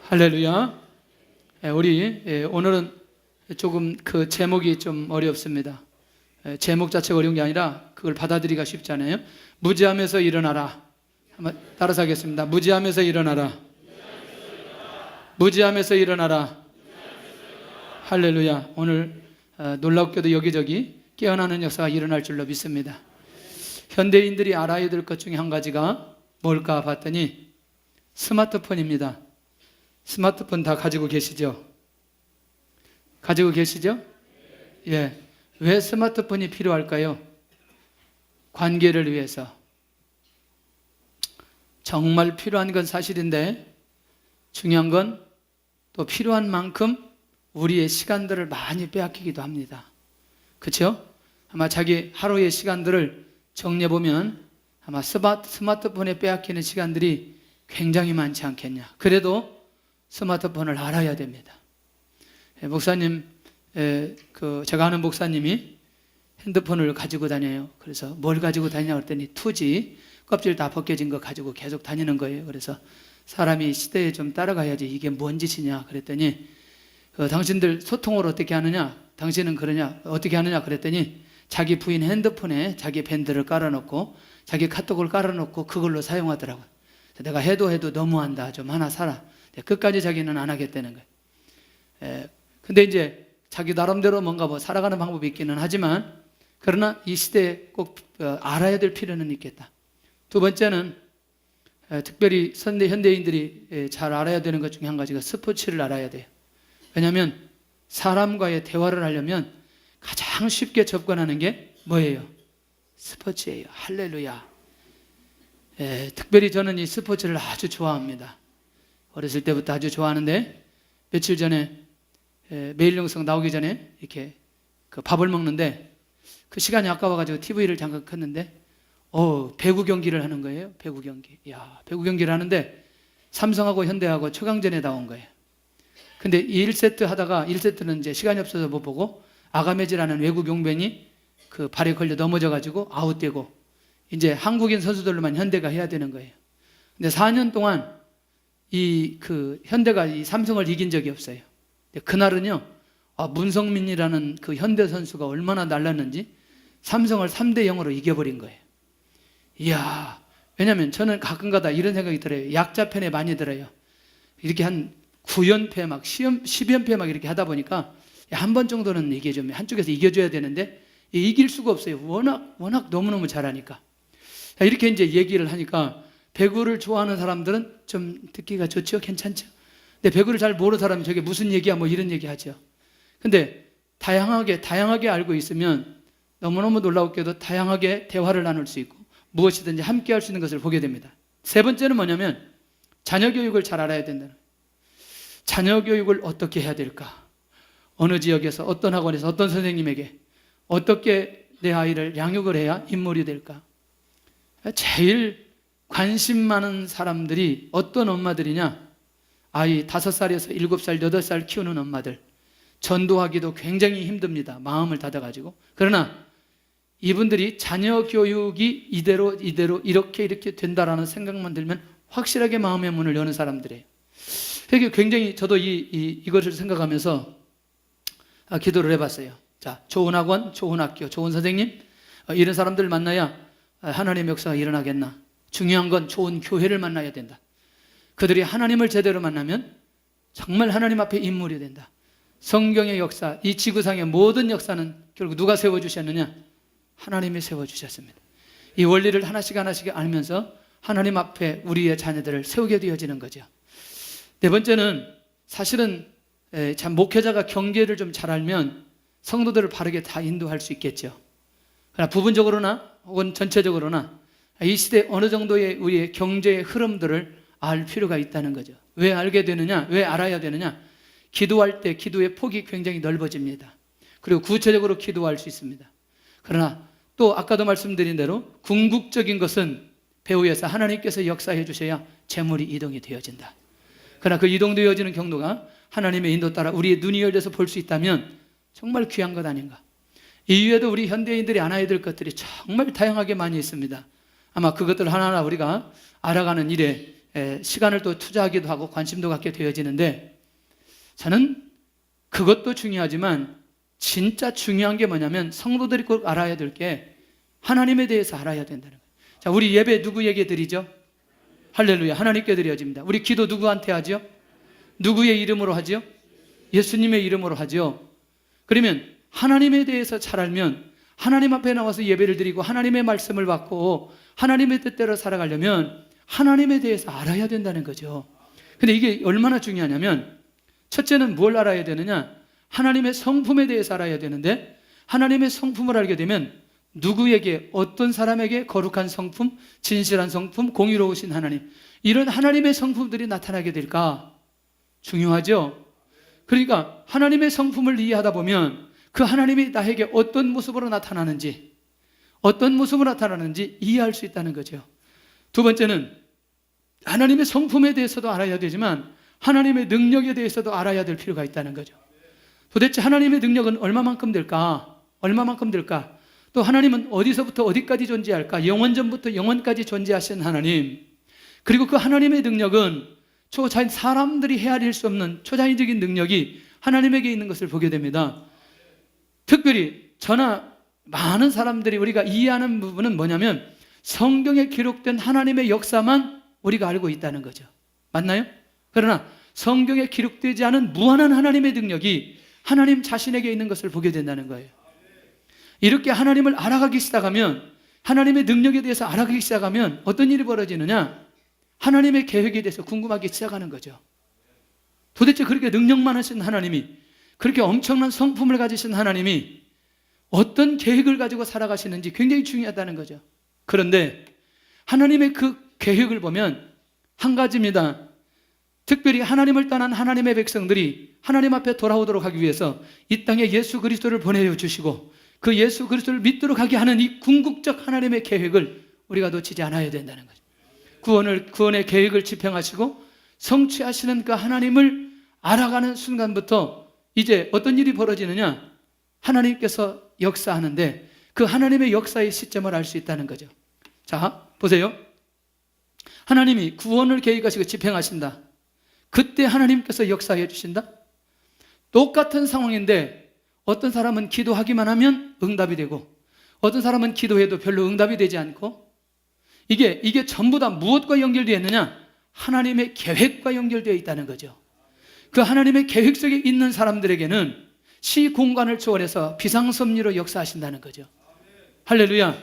할렐루야. 우리 오늘은 조금 그 제목이 좀 어렵습니다. 제목 자체가 어려운 게 아니라 그걸 받아들이기가 쉽지 않아요. 무지하면서 일어나라. 한번 따라서 하겠습니다. 무지하면서 일어나라. 무지하면서 일어나라. 할렐루야. 오늘 놀랍게도 여기저기 깨어나는 역사가 일어날 줄로 믿습니다. 현대인들이 알아야 될 것 중에 한 가지가 뭘까 봤더니 스마트폰입니다. 스마트폰 다 가지고 계시죠? 가지고 계시죠? 예. 왜 스마트폰이 필요할까요? 관계를 위해서. 정말 필요한 건 사실인데 중요한 건 또 필요한 만큼 우리의 시간들을 많이 빼앗기기도 합니다. 그렇죠? 아마 자기 하루의 시간들을 정리해보면 아마 스마트폰에 빼앗기는 시간들이 굉장히 많지 않겠냐. 그래도 스마트폰을 알아야 됩니다. 목사님, 제가 아는 목사님이 핸드폰을 가지고 다녀요. 그래서 뭘 가지고 다니냐 그랬더니 2G 껍질 다 벗겨진 거 가지고 계속 다니는 거예요. 그래서 사람이 시대에 좀 따라가야지 이게 뭔 짓이냐 그랬더니 당신들 소통을 어떻게 하느냐, 당신은 그러냐, 어떻게 하느냐 그랬더니 자기 부인 핸드폰에 자기 밴드를 깔아놓고 자기 카톡을 깔아놓고 그걸로 사용하더라고요. 내가 해도 너무한다, 좀 하나 사라. 끝까지 자기는 안 하겠다는 거예요. 근데 이제 자기 나름대로 뭔가 뭐 살아가는 방법이 있기는 하지만 그러나 이 시대에 꼭 알아야 될 필요는 있겠다. 두 번째는 특별히 현대인들이 잘 알아야 되는 것 중에 한 가지가 스포츠를 알아야 돼요. 왜냐하면 사람과의 대화를 하려면 가장 쉽게 접근하는 게 뭐예요? 스포츠예요. 할렐루야. 특별히 저는 이 스포츠를 아주 좋아합니다. 어렸을 때부터 아주 좋아하는데 며칠 전에 매일 영성 나오기 전에 이렇게 그 밥을 먹는데 그 시간이 아까워가지고 TV를 잠깐 켰는데 배구 경기를 하는 거예요. 배구 경기. 배구 경기를 하는데 삼성하고 현대하고 최강전에 나온 거예요. 근데 1세트 하다가 1세트는 이제 시간이 없어서 못 보고 아가메지라는 외국 용병이 그 발에 걸려 넘어져가지고 아웃되고 이제 한국인 선수들로만 현대가 해야 되는 거예요. 근데 4년 동안 현대가 이 삼성을 이긴 적이 없어요. 그날은요, 문성민이라는 그 현대 선수가 얼마나 날랐는지 삼성을 3대0으로 이겨버린 거예요. 이야, 왜냐면 저는 가끔가다 이런 생각이 들어요. 약자편에 많이 들어요. 이렇게 한 9연패 막 10연패 막 이렇게 하다 보니까 한 번 정도는 이게 좀 한쪽에서 이겨줘야 되는데 이길 수가 없어요. 워낙 너무너무 잘하니까. 이렇게 이제 얘기를 하니까 배구를 좋아하는 사람들은 좀 듣기가 좋죠? 괜찮죠? 근데 배구를 잘 모르는 사람이 저게 무슨 얘기야 뭐 이런 얘기 하죠. 근데 다양하게 알고 있으면 너무너무 놀라웠게도 다양하게 대화를 나눌 수 있고 무엇이든지 함께 할 수 있는 것을 보게 됩니다. 세 번째는 뭐냐면 자녀 교육을 잘 알아야 된다는 거예요. 자녀 교육을 어떻게 해야 될까? 어느 지역에서 어떤 학원에서 어떤 선생님에게 어떻게 내 아이를 양육을 해야 인물이 될까? 제일 관심 많은 사람들이 어떤 엄마들이냐? 아이 5살에서 7살, 8살 키우는 엄마들. 전도하기도 굉장히 힘듭니다. 마음을 닫아가지고. 그러나 이분들이 자녀 교육이 이대로 이렇게 된다라는 생각만 들면 확실하게 마음의 문을 여는 사람들이에요. 그게 굉장히 저도 이것을 생각하면서 기도를 해봤어요. 자, 좋은 학원, 좋은 학교, 좋은 선생님, 이런 사람들 만나야 하나님의 역사가 일어나겠나. 중요한 건 좋은 교회를 만나야 된다. 그들이 하나님을 제대로 만나면 정말 하나님 앞에 인물이 된다. 성경의 역사, 이 지구상의 모든 역사는 결국 누가 세워주셨느냐? 하나님이 세워주셨습니다. 이 원리를 하나씩 알면서 하나님 앞에 우리의 자녀들을 세우게 되어지는 거죠. 네 번째는 사실은 참 목회자가 경계를 좀 잘 알면 성도들을 바르게 다 인도할 수 있겠죠. 그러나 부분적으로나 혹은 전체적으로나 이 시대 어느 정도의 우리의 경제의 흐름들을 알 필요가 있다는 거죠. 왜 알게 되느냐? 왜 알아야 되느냐? 기도할 때 기도의 폭이 굉장히 넓어집니다. 그리고 구체적으로 기도할 수 있습니다. 그러나 또 아까도 말씀드린 대로 궁극적인 것은 배후에서 하나님께서 역사해 주셔야 재물이 이동이 되어진다. 그러나 그 이동되어지는 경로가 하나님의 인도 따라 우리의 눈이 열려서 볼 수 있다면 정말 귀한 것 아닌가. 이외에도 우리 현대인들이 알아야 될 것들이 정말 다양하게 많이 있습니다. 아마 그것들 하나하나 우리가 알아가는 일에 시간을 또 투자하기도 하고 관심도 갖게 되어지는데, 저는 그것도 중요하지만 진짜 중요한 게 뭐냐면 성도들이 꼭 알아야 될 게 하나님에 대해서 알아야 된다는 거예요. 자, 우리 예배 누구에게 드리죠? 할렐루야, 하나님께 드려집니다. 우리 기도 누구한테 하죠? 누구의 이름으로 하죠? 예수님의 이름으로 하죠. 그러면 하나님에 대해서 잘 알면 하나님 앞에 나와서 예배를 드리고 하나님의 말씀을 받고 하나님의 뜻대로 살아가려면 하나님에 대해서 알아야 된다는 거죠. 근데 이게 얼마나 중요하냐면, 첫째는 뭘 알아야 되느냐? 하나님의 성품에 대해서 알아야 되는데, 하나님의 성품을 알게 되면 누구에게, 어떤 사람에게 거룩한 성품, 진실한 성품, 공의로우신 하나님, 이런 하나님의 성품들이 나타나게 될까? 중요하죠. 그러니까 하나님의 성품을 이해하다 보면 그 하나님이 나에게 어떤 모습으로 나타나는지, 어떤 모습으로 나타나는지 이해할 수 있다는 거죠. 두 번째는 하나님의 성품에 대해서도 알아야 되지만 하나님의 능력에 대해서도 알아야 될 필요가 있다는 거죠. 도대체 하나님의 능력은 얼마만큼 될까? 얼마만큼 될까? 또 하나님은 어디서부터 어디까지 존재할까? 영원전부터 영원까지 존재하신 하나님, 그리고 그 하나님의 능력은 사람들이 헤아릴 수 없는 초자연적인 능력이 하나님에게 있는 것을 보게 됩니다. 특별히 저나 많은 사람들이 우리가 이해하는 부분은 뭐냐면 성경에 기록된 하나님의 역사만 우리가 알고 있다는 거죠. 맞나요? 그러나 성경에 기록되지 않은 무한한 하나님의 능력이 하나님 자신에게 있는 것을 보게 된다는 거예요. 이렇게 하나님을 알아가기 시작하면, 하나님의 능력에 대해서 알아가기 시작하면 어떤 일이 벌어지느냐? 하나님의 계획에 대해서 궁금하기 시작하는 거죠. 도대체 그렇게 능력 많으신 하나님이, 그렇게 엄청난 성품을 가지신 하나님이 어떤 계획을 가지고 살아가시는지 굉장히 중요하다는 거죠. 그런데 하나님의 그 계획을 보면 한 가지입니다. 특별히 하나님을 떠난 하나님의 백성들이 하나님 앞에 돌아오도록 하기 위해서 이 땅에 예수 그리스도를 보내주시고 그 예수 그리스도를 믿도록 하게 하는 이 궁극적 하나님의 계획을 우리가 놓치지 않아야 된다는 거죠. 구원의 계획을 집행하시고 성취하시는 그 하나님을 알아가는 순간부터 이제 어떤 일이 벌어지느냐? 하나님께서 역사하는데 그 하나님의 역사의 시점을 알 수 있다는 거죠. 자, 보세요. 하나님이 구원을 계획하시고 집행하신다. 그때 하나님께서 역사해 주신다. 똑같은 상황인데 어떤 사람은 기도하기만 하면 응답이 되고 어떤 사람은 기도해도 별로 응답이 되지 않고, 이게 전부 다 무엇과 연결되어 있느냐? 하나님의 계획과 연결되어 있다는 거죠. 그 하나님의 계획 속에 있는 사람들에게는 시공간을 초월해서 비상섭리로 역사하신다는 거죠. 할렐루야.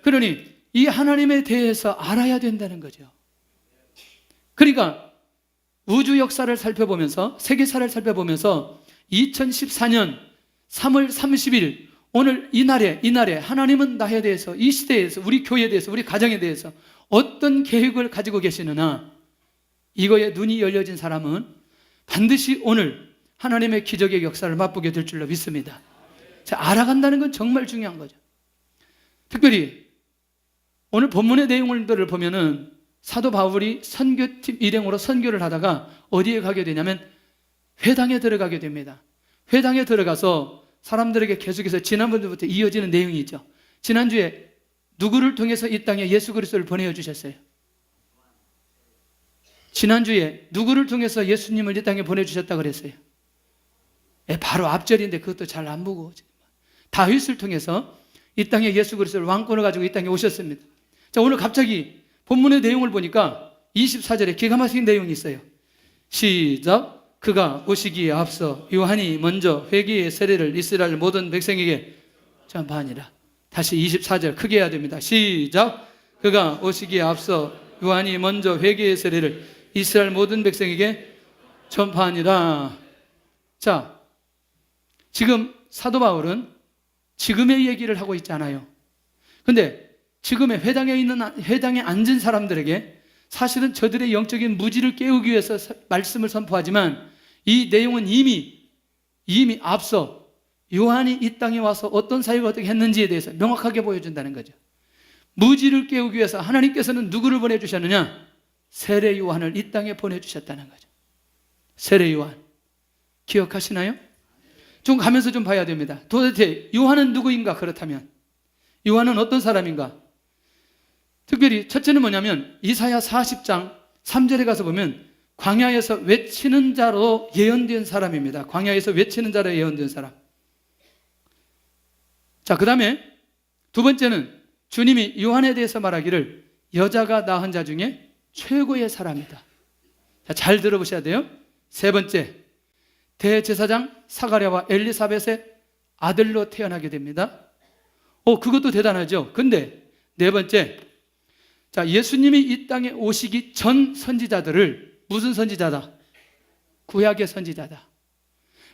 그러니 이 하나님에 대해서 알아야 된다는 거죠. 그러니까 우주 역사를 살펴보면서, 세계사를 살펴보면서 2014년 3월 30일 오늘 이날에 하나님은 나에 대해서, 이 시대에서, 우리 교회에 대해서, 우리 가정에 대해서 어떤 계획을 가지고 계시느냐, 이거에 눈이 열려진 사람은 반드시 오늘 하나님의 기적의 역사를 맛보게 될 줄로 믿습니다. 자, 알아간다는 건 정말 중요한 거죠. 특별히 오늘 본문의 내용들을 보면은 사도 바울이 선교팀 일행으로 선교를 하다가 어디에 가게 되냐면 회당에 들어가게 됩니다. 회당에 들어가서 사람들에게 계속해서 지난번부터 이어지는 내용이 있죠. 지난주에 누구를 통해서 이 땅에 예수 그리스도를 보내주셨어요? 지난주에 누구를 통해서 예수님을 이 땅에 보내주셨다고 그랬어요? 바로 앞절인데 그것도 잘 안 보고 다윗을 통해서 이 땅에 예수 그리스도를 왕권을 가지고 이 땅에 오셨습니다. 자, 오늘 갑자기 본문의 내용을 보니까 24절에 기가 막힌 내용이 있어요. 시작. 그가 오시기에 앞서 요한이 먼저 회개의 세례를 이스라엘 모든 백성에게 전파하니라. 다시 24절 크게 해야 됩니다. 시작. 그가 오시기에 앞서 요한이 먼저 회개의 세례를 이스라엘 모든 백성에게 전파하니라. 자, 지금 사도 바울은 지금의 얘기를 하고 있지 않아요. 근데 지금의 회당에 앉은 사람들에게 사실은 저들의 영적인 무지를 깨우기 위해서 말씀을 선포하지만 이 내용은 이미 앞서 요한이 이 땅에 와서 어떤 사역을 어떻게 했는지에 대해서 명확하게 보여준다는 거죠. 무지를 깨우기 위해서 하나님께서는 누구를 보내주셨느냐? 세례 요한을 이 땅에 보내주셨다는 거죠. 세례 요한 기억하시나요? 좀 가면서 좀 봐야 됩니다. 도대체 요한은 누구인가? 그렇다면 요한은 어떤 사람인가? 특별히 첫째는 뭐냐면 이사야 40장 3절에 가서 보면 광야에서 외치는 자로 예언된 사람입니다. 광야에서 외치는 자로 예언된 사람. 자, 그 다음에 두 번째는 주님이 요한에 대해서 말하기를 여자가 낳은 자 중에 최고의 사람이다. 자, 잘 들어보셔야 돼요. 세 번째, 대제사장 사가랴와 엘리사벳의 아들로 태어나게 됩니다. 그것도 대단하죠. 근데 네 번째, 자, 예수님이 이 땅에 오시기 전 선지자들을 무슨 선지자다? 구약의 선지자다.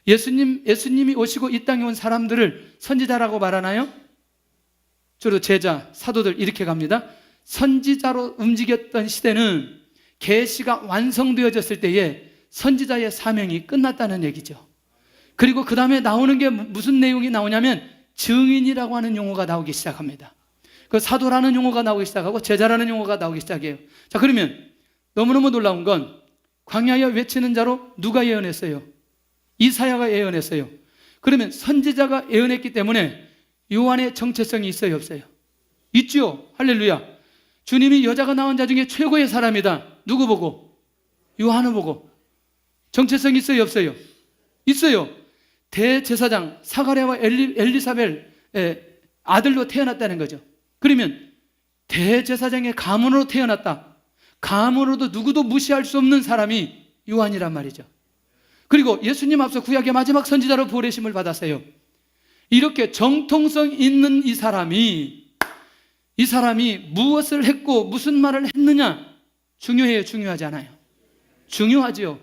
예수님이 오시고 이 땅에 온 사람들을 선지자라고 말하나요? 주로 제자, 사도들 이렇게 갑니다. 선지자로 움직였던 시대는 계시가 완성되어졌을 때에 선지자의 사명이 끝났다는 얘기죠. 그리고 그 다음에 나오는 게 무슨 내용이 나오냐면 증인이라고 하는 용어가 나오기 시작합니다. 그 사도라는 용어가 나오기 시작하고 제자라는 용어가 나오기 시작해요. 자, 그러면 너무너무 놀라운 건 광야에 외치는 자로 누가 예언했어요? 이사야가 예언했어요. 그러면 선지자가 예언했기 때문에 요한의 정체성이 있어요, 없어요? 있죠. 할렐루야. 주님이 여자가 낳은 자 중에 최고의 사람이다. 누구 보고? 요한을 보고. 정체성이 있어요, 없어요? 있어요. 대제사장 사가랴와 엘리사벳의 아들로 태어났다는 거죠. 그러면 대제사장의 가문으로 태어났다. 가문으로도 누구도 무시할 수 없는 사람이 요한이란 말이죠. 그리고 예수님 앞서 구약의 마지막 선지자로 부르심을 받았어요. 이렇게 정통성 있는 이 사람이 무엇을 했고 무슨 말을 했느냐? 중요해요, 중요하지 않아요? 중요하지요.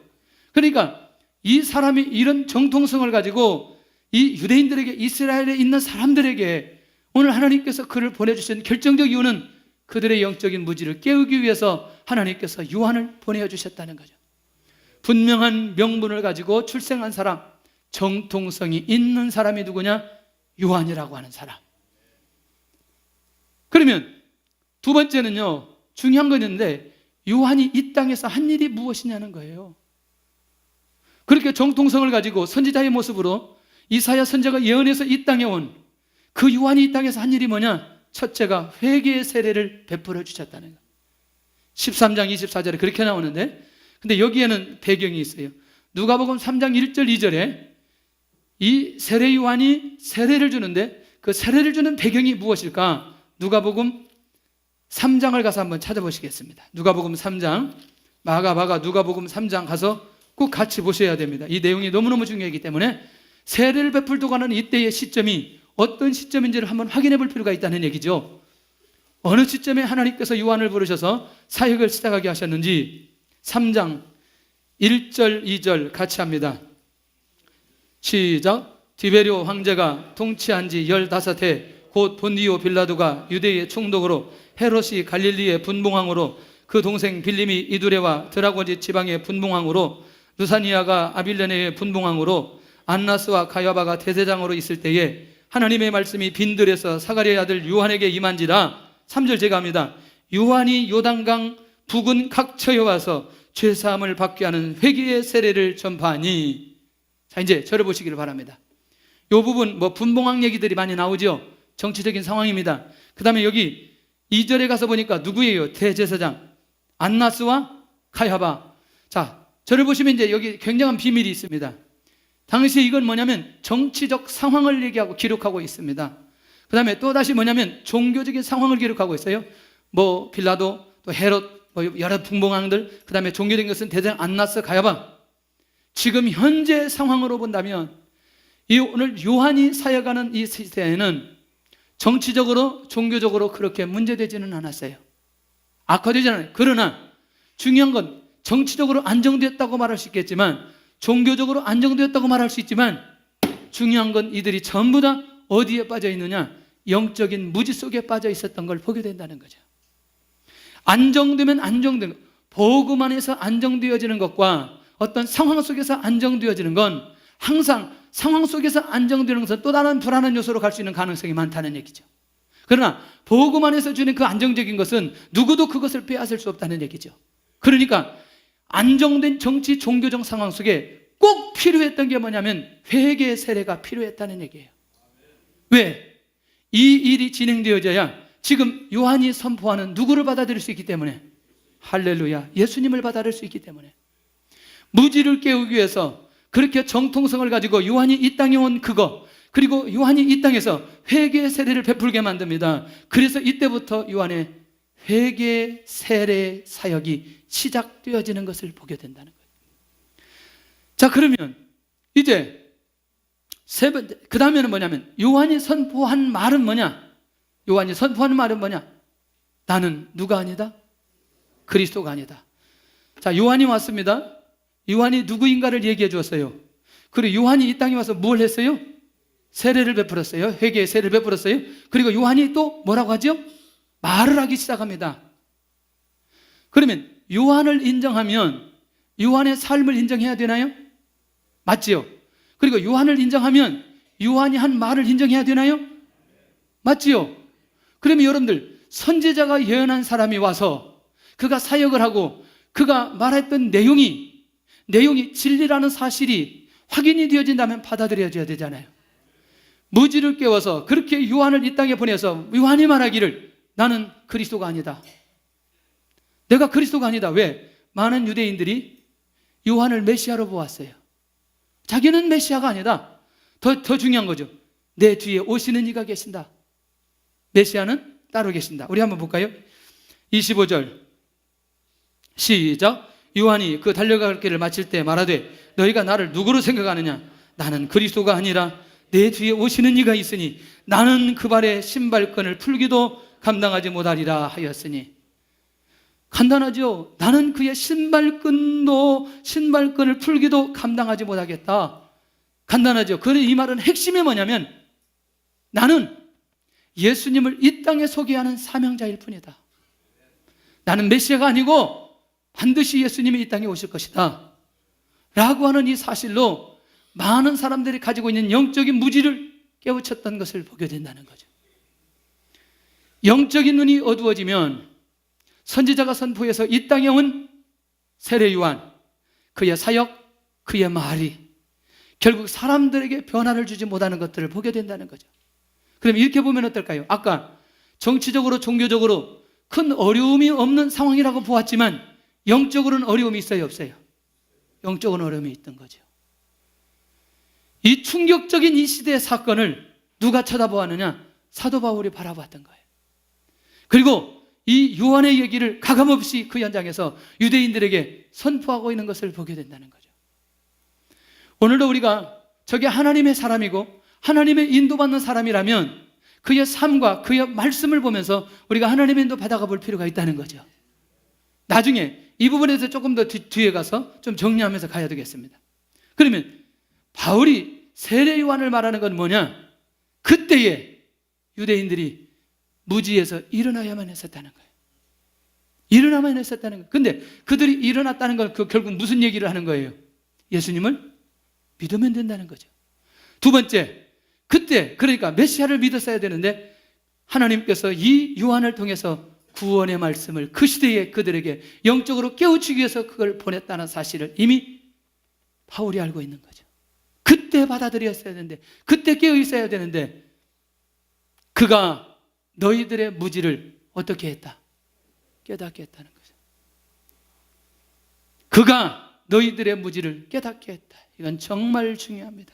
그러니까 이 사람이 이런 정통성을 가지고 이 유대인들에게, 이스라엘에 있는 사람들에게 오늘 하나님께서 그를 보내주신 결정적 이유는 그들의 영적인 무지를 깨우기 위해서 하나님께서 요한을 보내주셨다는 거죠. 분명한 명분을 가지고 출생한 사람, 정통성이 있는 사람이 누구냐? 요한이라고 하는 사람. 그러면 두 번째는요, 중요한 거 있는데 요한이 이 땅에서 한 일이 무엇이냐는 거예요. 그렇게 정통성을 가지고 선지자의 모습으로 이사야 선지자가 예언해서 이 땅에 온 그 요한이 이 땅에서 한 일이 뭐냐? 첫째가 회개의 세례를 베풀어 주셨다는 거예요. 13장 24절에 그렇게 나오는데, 근데 여기에는 배경이 있어요. 누가복음 3장 1절 2절에 이 세례 요한이 세례를 주는데 그 세례를 주는 배경이 무엇일까? 누가복음 3장을 가서 한번 찾아보시겠습니다. 누가복음 3장, 마가 누가복음 3장 가서 꼭 같이 보셔야 됩니다. 이 내용이 너무너무 중요하기 때문에 세례를 베풀고 하는 이때의 시점이 어떤 시점인지를 한번 확인해 볼 필요가 있다는 얘기죠. 어느 시점에 하나님께서 요한을 부르셔서 사역을 시작하게 하셨는지 3장 1절 2절 같이 합니다. 시작. 디베리오 황제가 통치한 지 15해 곧 본디오 빌라도가 유대의 총독으로 헤롯이 갈릴리의 분봉왕으로 그 동생 빌림이 이두레와 드라고지 지방의 분봉왕으로 루사니아가 아빌레네의 분봉왕으로 안나스와 가야바가 대제장으로 있을 때에 하나님의 말씀이 빈들에서 사가랴의 아들 요한에게 임한지라. 3절 제가 합니다. 요한이 요단강 북은 각처에 와서 죄사함을 받게 하는 회개의 세례를 전파하니. 자, 이제 저를 보시기를 바랍니다. 이 부분 분봉왕 얘기들이 많이 나오죠. 정치적인 상황입니다. 그 다음에 여기 2절에 가서 보니까 누구예요? 대제사장 안나스와 가야바. 자, 저를 보시면 이제 여기 굉장한 비밀이 있습니다. 당시에 이건 뭐냐면 정치적 상황을 얘기하고 기록하고 있습니다. 그 다음에 또 다시 뭐냐면 종교적인 상황을 기록하고 있어요. 빌라도, 또 헤롯, 여러 분봉왕들, 그 다음에 종교적인 것은 대제사장 안나스, 가야바. 지금 현재 상황으로 본다면 이 오늘 요한이 사역하는 이 시대에는 정치적으로, 종교적으로 그렇게 문제되지는 않았어요. 악화되지 않아요. 그러나 중요한 건 정치적으로 안정되었다고 말할 수 있겠지만, 종교적으로 안정되었다고 말할 수 있지만, 중요한 건 이들이 전부 다 어디에 빠져 있느냐? 영적인 무지 속에 빠져 있었던 걸 보게 된다는 거죠. 안정되면 안정된, 복음 안에서 안정되어지는 것과 어떤 상황 속에서 안정되어지는 건 항상 상황 속에서 안정되는 것은 또 다른 불안한 요소로 갈 수 있는 가능성이 많다는 얘기죠. 그러나 복음 안에서 주는 그 안정적인 것은 누구도 그것을 빼앗을 수 없다는 얘기죠. 그러니까 안정된 정치, 종교적 상황 속에 꼭 필요했던 게 뭐냐면 회개의 세례가 필요했다는 얘기예요. 왜? 이 일이 진행되어져야 지금 요한이 선포하는 누구를 받아들일 수 있기 때문에 할렐루야. 예수님을 받아들일 수 있기 때문에. 무지를 깨우기 위해서 그렇게 정통성을 가지고 요한이 이 땅에 온 그거, 그리고 요한이 이 땅에서 회개 세례를 베풀게 만듭니다. 그래서 이때부터 요한의 회개 세례 사역이 시작되어지는 것을 보게 된다는 거예요. 자, 그러면 이제 세 번째, 그 다음에는 뭐냐면 요한이 선포한 말은 뭐냐? 요한이 선포하는 말은 뭐냐? 나는 누가 아니다? 그리스도가 아니다. 자, 요한이 왔습니다. 요한이 누구인가를 얘기해 주었어요. 그리고 요한이 이 땅에 와서 뭘 했어요? 세례를 베풀었어요. 회개의 세례를 베풀었어요. 그리고 요한이 또 뭐라고 하죠? 말을 하기 시작합니다. 그러면 요한을 인정하면 요한의 삶을 인정해야 되나요? 맞지요? 그리고 요한을 인정하면 요한이 한 말을 인정해야 되나요? 맞지요? 그러면 여러분들, 선지자가 예언한 사람이 와서 그가 사역을 하고 그가 말했던 내용이 진리라는 사실이 확인이 되어진다면 받아들여져야 되잖아요. 무지를 깨워서 그렇게 요한을 이 땅에 보내서 요한이 말하기를 나는 그리스도가 아니다. 내가 그리스도가 아니다. 왜? 많은 유대인들이 요한을 메시아로 보았어요. 자기는 메시아가 아니다. 더 중요한 거죠. 내 뒤에 오시는 이가 계신다. 메시아는 따로 계신다. 우리 한번 볼까요? 25절 시작. 요한이 그 달려갈 길을 마칠 때 말하되 너희가 나를 누구로 생각하느냐? 나는 그리스도가 아니라 내 뒤에 오시는 이가 있으니 나는 그 발의 신발끈을 풀기도 감당하지 못하리라 하였으니. 간단하죠? 나는 그의 신발끈을 풀기도 감당하지 못하겠다. 간단하죠? 그런데 이 말은 핵심이 뭐냐면 나는 예수님을 이 땅에 소개하는 사명자일 뿐이다. 나는 메시아가 아니고 반드시 예수님이 이 땅에 오실 것이다 라고 하는 이 사실로 많은 사람들이 가지고 있는 영적인 무지를 깨우쳤던 것을 보게 된다는 거죠. 영적인 눈이 어두워지면 선지자가 선포해서 이 땅에 온 세례 요한, 그의 사역, 그의 말이 결국 사람들에게 변화를 주지 못하는 것들을 보게 된다는 거죠. 그럼 이렇게 보면 어떨까요? 아까 정치적으로 종교적으로 큰 어려움이 없는 상황이라고 보았지만 영적으로는 어려움이 있어요, 없어요? 영적으로는 어려움이 있던 거죠. 이 충격적인 이 시대의 사건을 누가 쳐다보았느냐? 사도 바울이 바라봤던 거예요. 그리고 이 요한의 얘기를 가감없이 그 현장에서 유대인들에게 선포하고 있는 것을 보게 된다는 거죠. 오늘도 우리가 저게 하나님의 사람이고 하나님의 인도받는 사람이라면 그의 삶과 그의 말씀을 보면서 우리가 하나님의 인도 받아가 볼 필요가 있다는 거죠. 나중에 이 부분에 대해서 조금 더 뒤에 가서 좀 정리하면서 가야 되겠습니다. 그러면 바울이 세례 요한을 말하는 건 뭐냐? 그때에 유대인들이 무지에서 일어나야만 했었다는 거예요. 일어나만 했었다는 거예요. 근데 그들이 일어났다는 건 결국 무슨 얘기를 하는 거예요? 예수님을 믿으면 된다는 거죠. 두 번째, 그때 그러니까 메시아를 믿었어야 되는데 하나님께서 이 요한을 통해서 구원의 말씀을 그 시대에 그들에게 영적으로 깨우치기 위해서 그걸 보냈다는 사실을 이미 바울이 알고 있는 거죠. 그때 받아들였어야 되는데, 그때 깨어 있어야 되는데 그가 너희들의 무지를 어떻게 했다? 깨닫게 했다는 거죠. 그가 너희들의 무지를 깨닫게 했다. 이건 정말 중요합니다.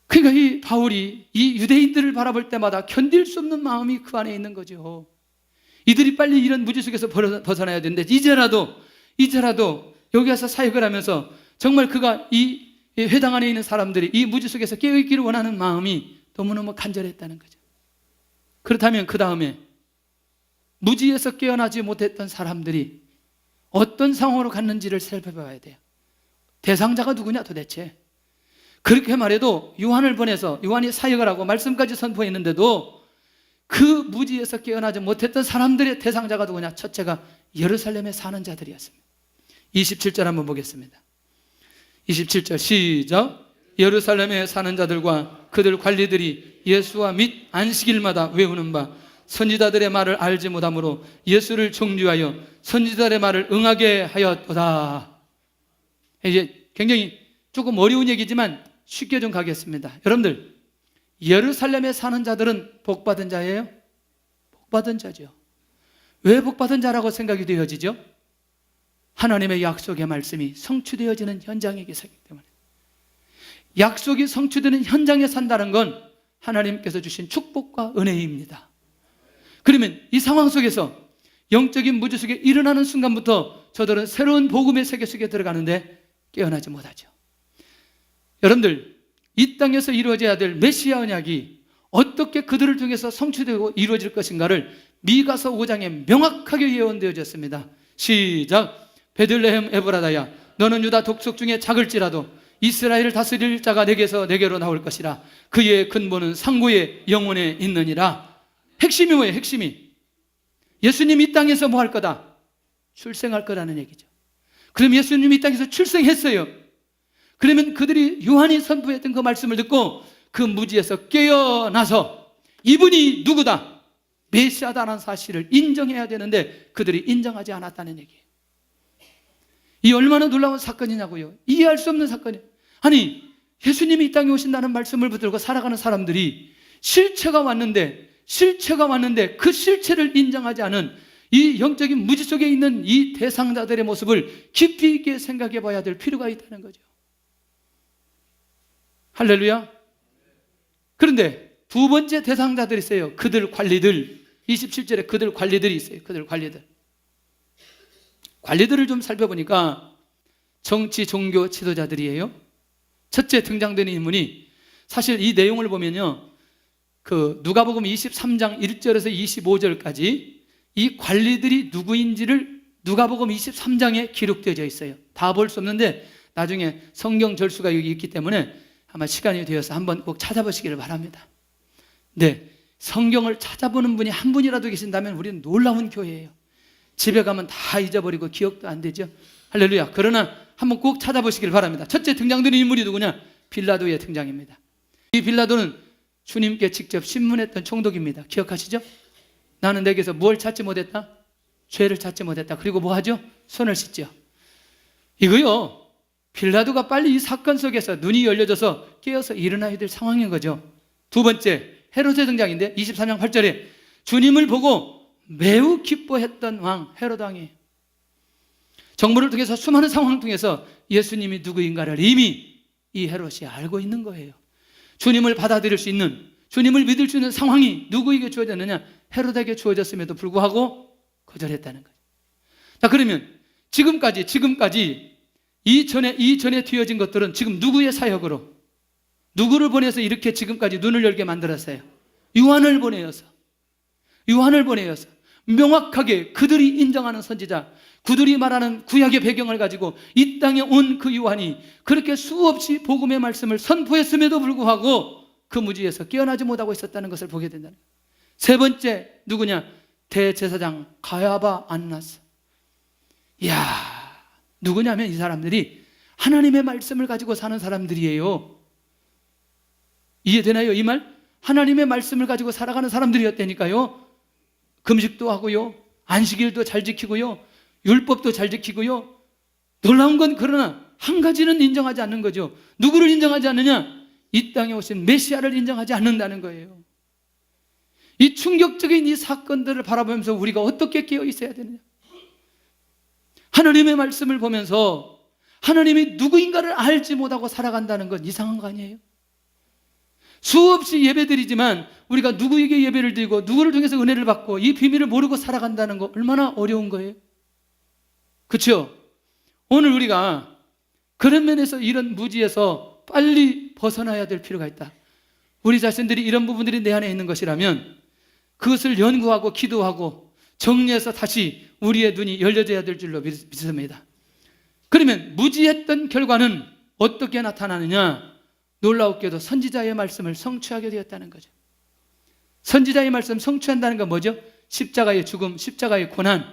그러니까 이 바울이 이 유대인들을 바라볼 때마다 견딜 수 없는 마음이 그 안에 있는 거죠. 이들이 빨리 이런 무지 속에서 벗어나야 되는데 이제라도 여기 와서 사역을 하면서 정말 그가 이 회당 안에 있는 사람들이 이 무지 속에서 깨어있기를 원하는 마음이 너무너무 간절했다는 거죠. 그렇다면 그 다음에 무지에서 깨어나지 못했던 사람들이 어떤 상황으로 갔는지를 살펴봐야 돼요. 대상자가 누구냐 도대체. 그렇게 말해도 요한을 보내서 요한이 사역을 하고 말씀까지 선포했는데도 그 무지에서 깨어나지 못했던 사람들의 대상자가 누구냐? 첫째가 예루살렘에 사는 자들이었습니다. 27절 한번 보겠습니다. 27절 시작. 예루살렘에 사는 자들과 그들 관리들이 예수와 및 안식일마다 외우는 바 선지자들의 말을 알지 못하므로 예수를 정죄하여 선지자들의 말을 응하게 하였도다. 이제 굉장히 조금 어려운 얘기지만 쉽게 좀 가겠습니다. 여러분들, 예루살렘에 사는 자들은 복받은 자예요? 복받은 자죠. 왜 복받은 자라고 생각이 되어지죠? 하나님의 약속의 말씀이 성취되어지는 현장에 계시기 때문에. 약속이 성취되는 현장에 산다는 건 하나님께서 주신 축복과 은혜입니다. 그러면 이 상황 속에서 영적인 무지 속에 일어나는 순간부터 저들은 새로운 복음의 세계 속에 들어가는데 깨어나지 못하죠. 여러분들, 이 땅에서 이루어져야 될 메시아 언약이 어떻게 그들을 통해서 성취되고 이루어질 것인가를 미가서 5장에 명확하게 예언되어졌습니다. 시작. 베들레헴 에브라다야, 너는 유다 족속 중에 작을지라도 이스라엘을 다스릴 자가 내게서 내게로 나올 것이라. 그의 근본은 상고의 영혼에 있느니라. 핵심이 뭐예요? 핵심이 예수님이 이 땅에서 뭐 할 거다? 출생할 거라는 얘기죠. 그럼 예수님이 이 땅에서 출생했어요. 그러면 그들이 요한이 선포했던 그 말씀을 듣고 그 무지에서 깨어나서 이분이 누구다? 메시아다라는 사실을 인정해야 되는데 그들이 인정하지 않았다는 얘기예요. 이 얼마나 놀라운 사건이냐고요. 이해할 수 없는 사건이에요. 아니, 예수님이 이 땅에 오신다는 말씀을 붙들고 살아가는 사람들이 실체가 왔는데 그 실체를 인정하지 않은 이 영적인 무지 속에 있는 이 대상자들의 모습을 깊이 있게 생각해 봐야 될 필요가 있다는 거죠. 할렐루야. 그런데 두 번째 대상자들이 있어요. 그들 관리들. 27절에 그들 관리들이 있어요. 그들 관리들. 관리들을 좀 살펴보니까 정치, 종교 지도자들이에요. 첫째 등장되는 인물이, 사실 이 내용을 보면요, 그 누가복음 23장 1절에서 25절까지 이 관리들이 누구인지를 누가복음 23장에 기록되어져 있어요. 다 볼 수 없는데 나중에 성경 절수가 여기 있기 때문에 아마 시간이 되어서 한번 꼭 찾아보시기를 바랍니다. 네, 성경을 찾아보는 분이 한 분이라도 계신다면 우리는 놀라운 교회예요. 집에 가면 다 잊어버리고 기억도 안 되죠. 할렐루야. 그러나 한번 꼭 찾아보시길 바랍니다. 첫째 등장되는 인물이 누구냐? 빌라도의 등장입니다. 이 빌라도는 주님께 직접 신문했던 총독입니다. 기억하시죠? 나는 내게서 뭘 찾지 못했다? 죄를 찾지 못했다. 그리고 뭐 하죠? 손을 씻죠. 이거요, 빌라도가 빨리 이 사건 속에서 눈이 열려져서 깨어서 일어나야 될 상황인 거죠. 두 번째, 헤롯의 등장인데 23장 8절에 주님을 보고 매우 기뻐했던 왕 헤롯 왕이에요. 정보를 통해서 수많은 상황을 통해서 예수님이 누구인가를 이미 이 헤롯이 알고 있는 거예요. 주님을 받아들일 수 있는, 주님을 믿을 수 있는 상황이 누구에게 주어졌느냐? 헤롯에게 주어졌음에도 불구하고 거절했다는 거예요. 자, 그러면 지금까지 이전에 뒤어진 것들은 지금 누구의 사역으로, 누구를 보내서 이렇게 지금까지 눈을 열게 만들었어요? 요한을 보내어서 명확하게 그들이 인정하는 선지자, 그들이 말하는 구약의 배경을 가지고 이 땅에 온 그 요한이 그렇게 수없이 복음의 말씀을 선포했음에도 불구하고 그 무지에서 깨어나지 못하고 있었다는 것을 보게 된다는 거예요. 세 번째 누구냐? 대제사장 가야바 안나스. 이야, 누구냐면 이 사람들이 하나님의 말씀을 가지고 사는 사람들이에요. 이해되나요? 이 말? 하나님의 말씀을 가지고 살아가는 사람들이었다니까요. 금식도 하고요, 안식일도 잘 지키고요, 율법도 잘 지키고요. 놀라운 건 그러나 한 가지는 인정하지 않는 거죠. 누구를 인정하지 않느냐? 이 땅에 오신 메시아를 인정하지 않는다는 거예요. 이 충격적인 이 사건들을 바라보면서 우리가 어떻게 깨어 있어야 되느냐? 하나님의 말씀을 보면서 하나님이 누구인가를 알지 못하고 살아간다는 건 이상한 거 아니에요? 수없이 예배드리지만 우리가 누구에게 예배를 드리고 누구를 통해서 은혜를 받고 이 비밀을 모르고 살아간다는 거 얼마나 어려운 거예요? 그렇죠? 오늘 우리가 그런 면에서 이런 무지에서 빨리 벗어나야 될 필요가 있다. 우리 자신들이 이런 부분들이 내 안에 있는 것이라면 그것을 연구하고 기도하고 정리해서 다시 우리의 눈이 열려져야 될 줄로 믿습니다. 그러면 무지했던 결과는 어떻게 나타나느냐? 놀라웠게도 선지자의 말씀을 성취하게 되었다는 거죠. 선지자의 말씀 성취한다는 건 뭐죠? 십자가의 죽음, 십자가의 고난.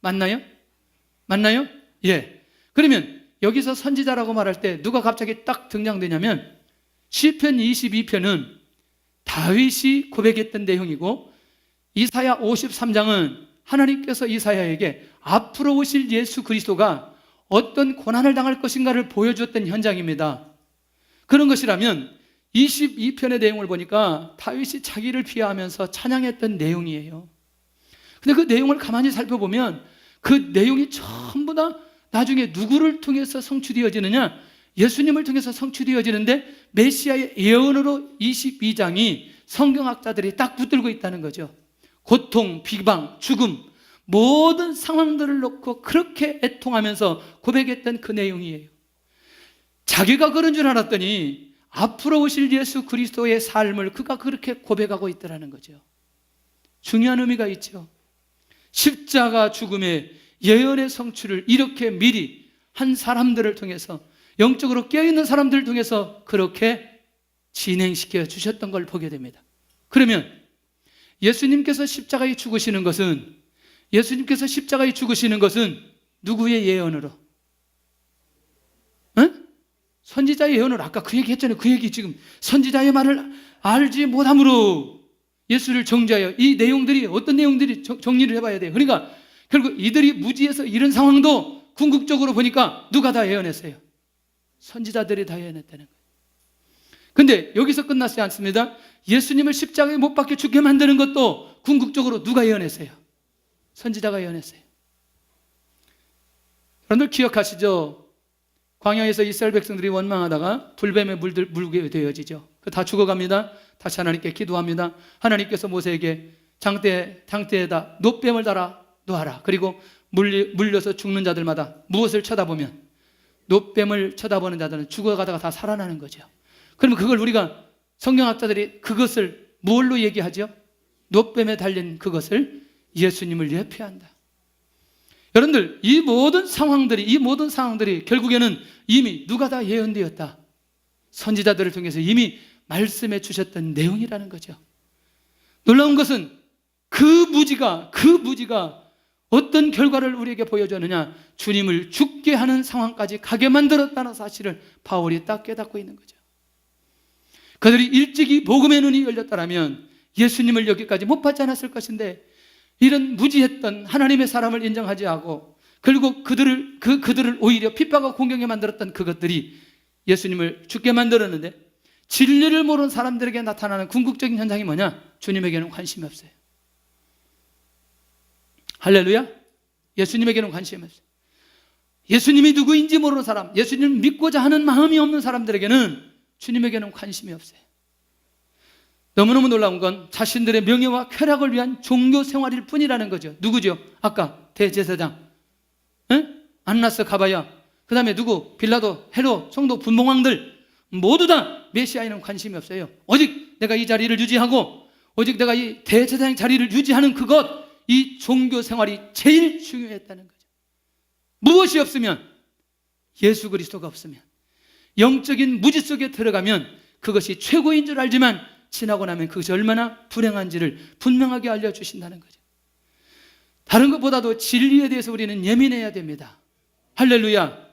맞나요? 예. 그러면 여기서 선지자라고 말할 때 누가 갑자기 딱 등장되냐면 시편 22편은 다윗이 고백했던 내용이고 이사야 53장은 하나님께서 이사야에게 앞으로 오실 예수 그리스도가 어떤 고난을 당할 것인가를 보여주었던 현장입니다. 그런 것이라면 22편의 내용을 보니까 다윗이 자기를 비하하면서 찬양했던 내용이에요. 근데 그 내용을 가만히 살펴보면 그 내용이 전부 다 나중에 누구를 통해서 성취되어지느냐? 예수님을 통해서 성취되어지는데 메시아의 예언으로 22장이 성경학자들이 딱 붙들고 있다는 거죠. 고통, 비방, 죽음, 모든 상황들을 놓고 그렇게 애통하면서 고백했던 그 내용이에요. 자기가 그런 줄 알았더니 앞으로 오실 예수 그리스도의 삶을 그가 그렇게 고백하고 있더라는 거죠. 중요한 의미가 있죠. 십자가 죽음의 예언의 성취를 이렇게 미리 한 사람들을 통해서, 영적으로 깨어있는 사람들을 통해서 그렇게 진행시켜 주셨던 걸 보게 됩니다. 그러면 예수님께서 십자가에 죽으시는 것은 누구의 예언으로? 응? 선지자의 예언으로. 아까 그 얘기 했잖아요. 그 얘기 지금 선지자의 말을 알지 못함으로 예수를 정죄하여, 이 내용들이 어떤 내용들이 정리를 해봐야 돼요. 그러니까 결국 이들이 무지해서 이런 상황도 궁극적으로 보니까 누가 다 예언했어요? 선지자들이 다 예언했다는 거예요. 근데 여기서 끝났지 않습니다. 예수님을 십자가에 못 박혀 죽게 만드는 것도 궁극적으로 누가 예언했어요? 선지자가 예언했어요. 여러분들 기억하시죠? 광야에서 이스라엘 백성들이 원망하다가 불뱀에 물게 되어지죠. 다 죽어갑니다. 다시 하나님께 기도합니다. 하나님께서 모세에게 장대에다 놋뱀을 달아 놓아라. 그리고 물려서 죽는 자들마다 무엇을 쳐다보면, 놋뱀을 쳐다보는 자들은 죽어가다가 다 살아나는 거죠. 그러면 그걸 우리가, 성경학자들이 그것을 뭘로 얘기하죠? 놋뱀에 달린 그것을 예수님을 예표한다. 여러분들, 이 모든 상황들이 결국에는 이미 누가 다 예언되었다. 선지자들을 통해서 이미 말씀해 주셨던 내용이라는 거죠. 놀라운 것은 그 무지가 어떤 결과를 우리에게 보여주느냐? 주님을 죽게 하는 상황까지 가게 만들었다는 사실을 바울이 딱 깨닫고 있는 거죠. 그들이 일찍이 복음의 눈이 열렸다면 예수님을 여기까지 못 받지 않았을 것인데, 이런 무지했던 하나님의 사람을 인정하지 않고 결국 그들을 오히려 핍박하고 공경에 만들었던 그것들이 예수님을 죽게 만들었는데, 진리를 모르는 사람들에게 나타나는 궁극적인 현상이 뭐냐? 주님에게는 관심이 없어요. 할렐루야. 예수님에게는 관심이 없어요. 예수님이 누구인지 모르는 사람, 예수님을 믿고자 하는 마음이 없는 사람들에게는 주님에게는 관심이 없어요. 너무너무 놀라운 건 자신들의 명예와 쾌락을 위한 종교 생활일 뿐이라는 거죠. 누구죠? 아까 대제사장, 안나스 가바야, 그 다음에 누구? 빌라도, 헤롯, 성도 분봉왕들 모두 다 메시아에는 관심이 없어요. 오직 내가 이 자리를 유지하고, 오직 내가 이 대제사장 자리를 유지하는 그것, 이 종교 생활이 제일 중요했다는 거죠. 무엇이 없으면, 예수 그리스도가 없으면, 영적인 무지 속에 들어가면 그것이 최고인 줄 알지만 지나고 나면 그것이 얼마나 불행한지를 분명하게 알려주신다는 거죠. 다른 것보다도 진리에 대해서 우리는 예민해야 됩니다. 할렐루야.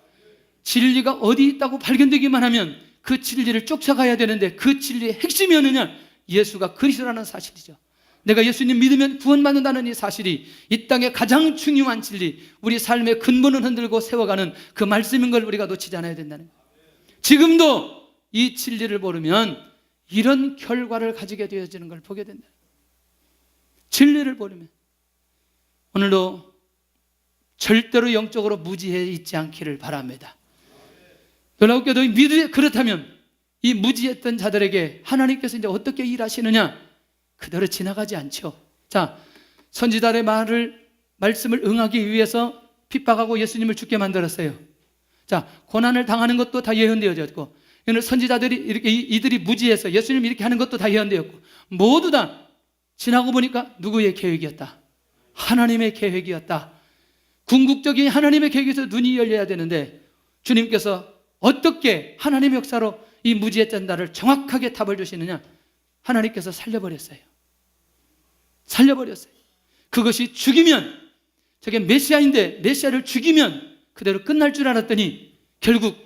진리가 어디 있다고 발견되기만 하면 그 진리를 쫓아가야 되는데, 그 진리의 핵심이 어느냐? 예수가 그리스도라는 사실이죠. 내가 예수님 믿으면 구원받는다는 이 사실이 이 땅의 가장 중요한 진리, 우리 삶의 근본을 흔들고 세워가는 그 말씀인 걸 우리가 놓치지 않아야 된다는 거예요. 지금도 이 진리를 모르면 이런 결과를 가지게 되어지는 걸 보게 된다. 진리를 모르면. 오늘도 절대로 영적으로 무지해 있지 않기를 바랍니다. 놀랍게도 그렇다면 이 무지했던 자들에게 하나님께서 이제 어떻게 일하시느냐? 그대로 지나가지 않죠. 자, 선지자의 말씀을 응하기 위해서 핍박하고 예수님을 죽게 만들었어요. 자, 고난을 당하는 것도 다 예언되어졌고, 선지자들이 이들이 무지해서 예수님 이렇게 하는 것도 다 예언되었고, 모두 다 지나고 보니까 누구의 계획이었다? 하나님의 계획이었다. 궁극적인 하나님의 계획에서 눈이 열려야 되는데, 주님께서 어떻게 하나님의 역사로 이 무지했던 자를 정확하게 답을 주시느냐? 하나님께서 살려버렸어요. 그것이 죽이면, 저게 메시아인데 메시아를 죽이면 그대로 끝날 줄 알았더니 결국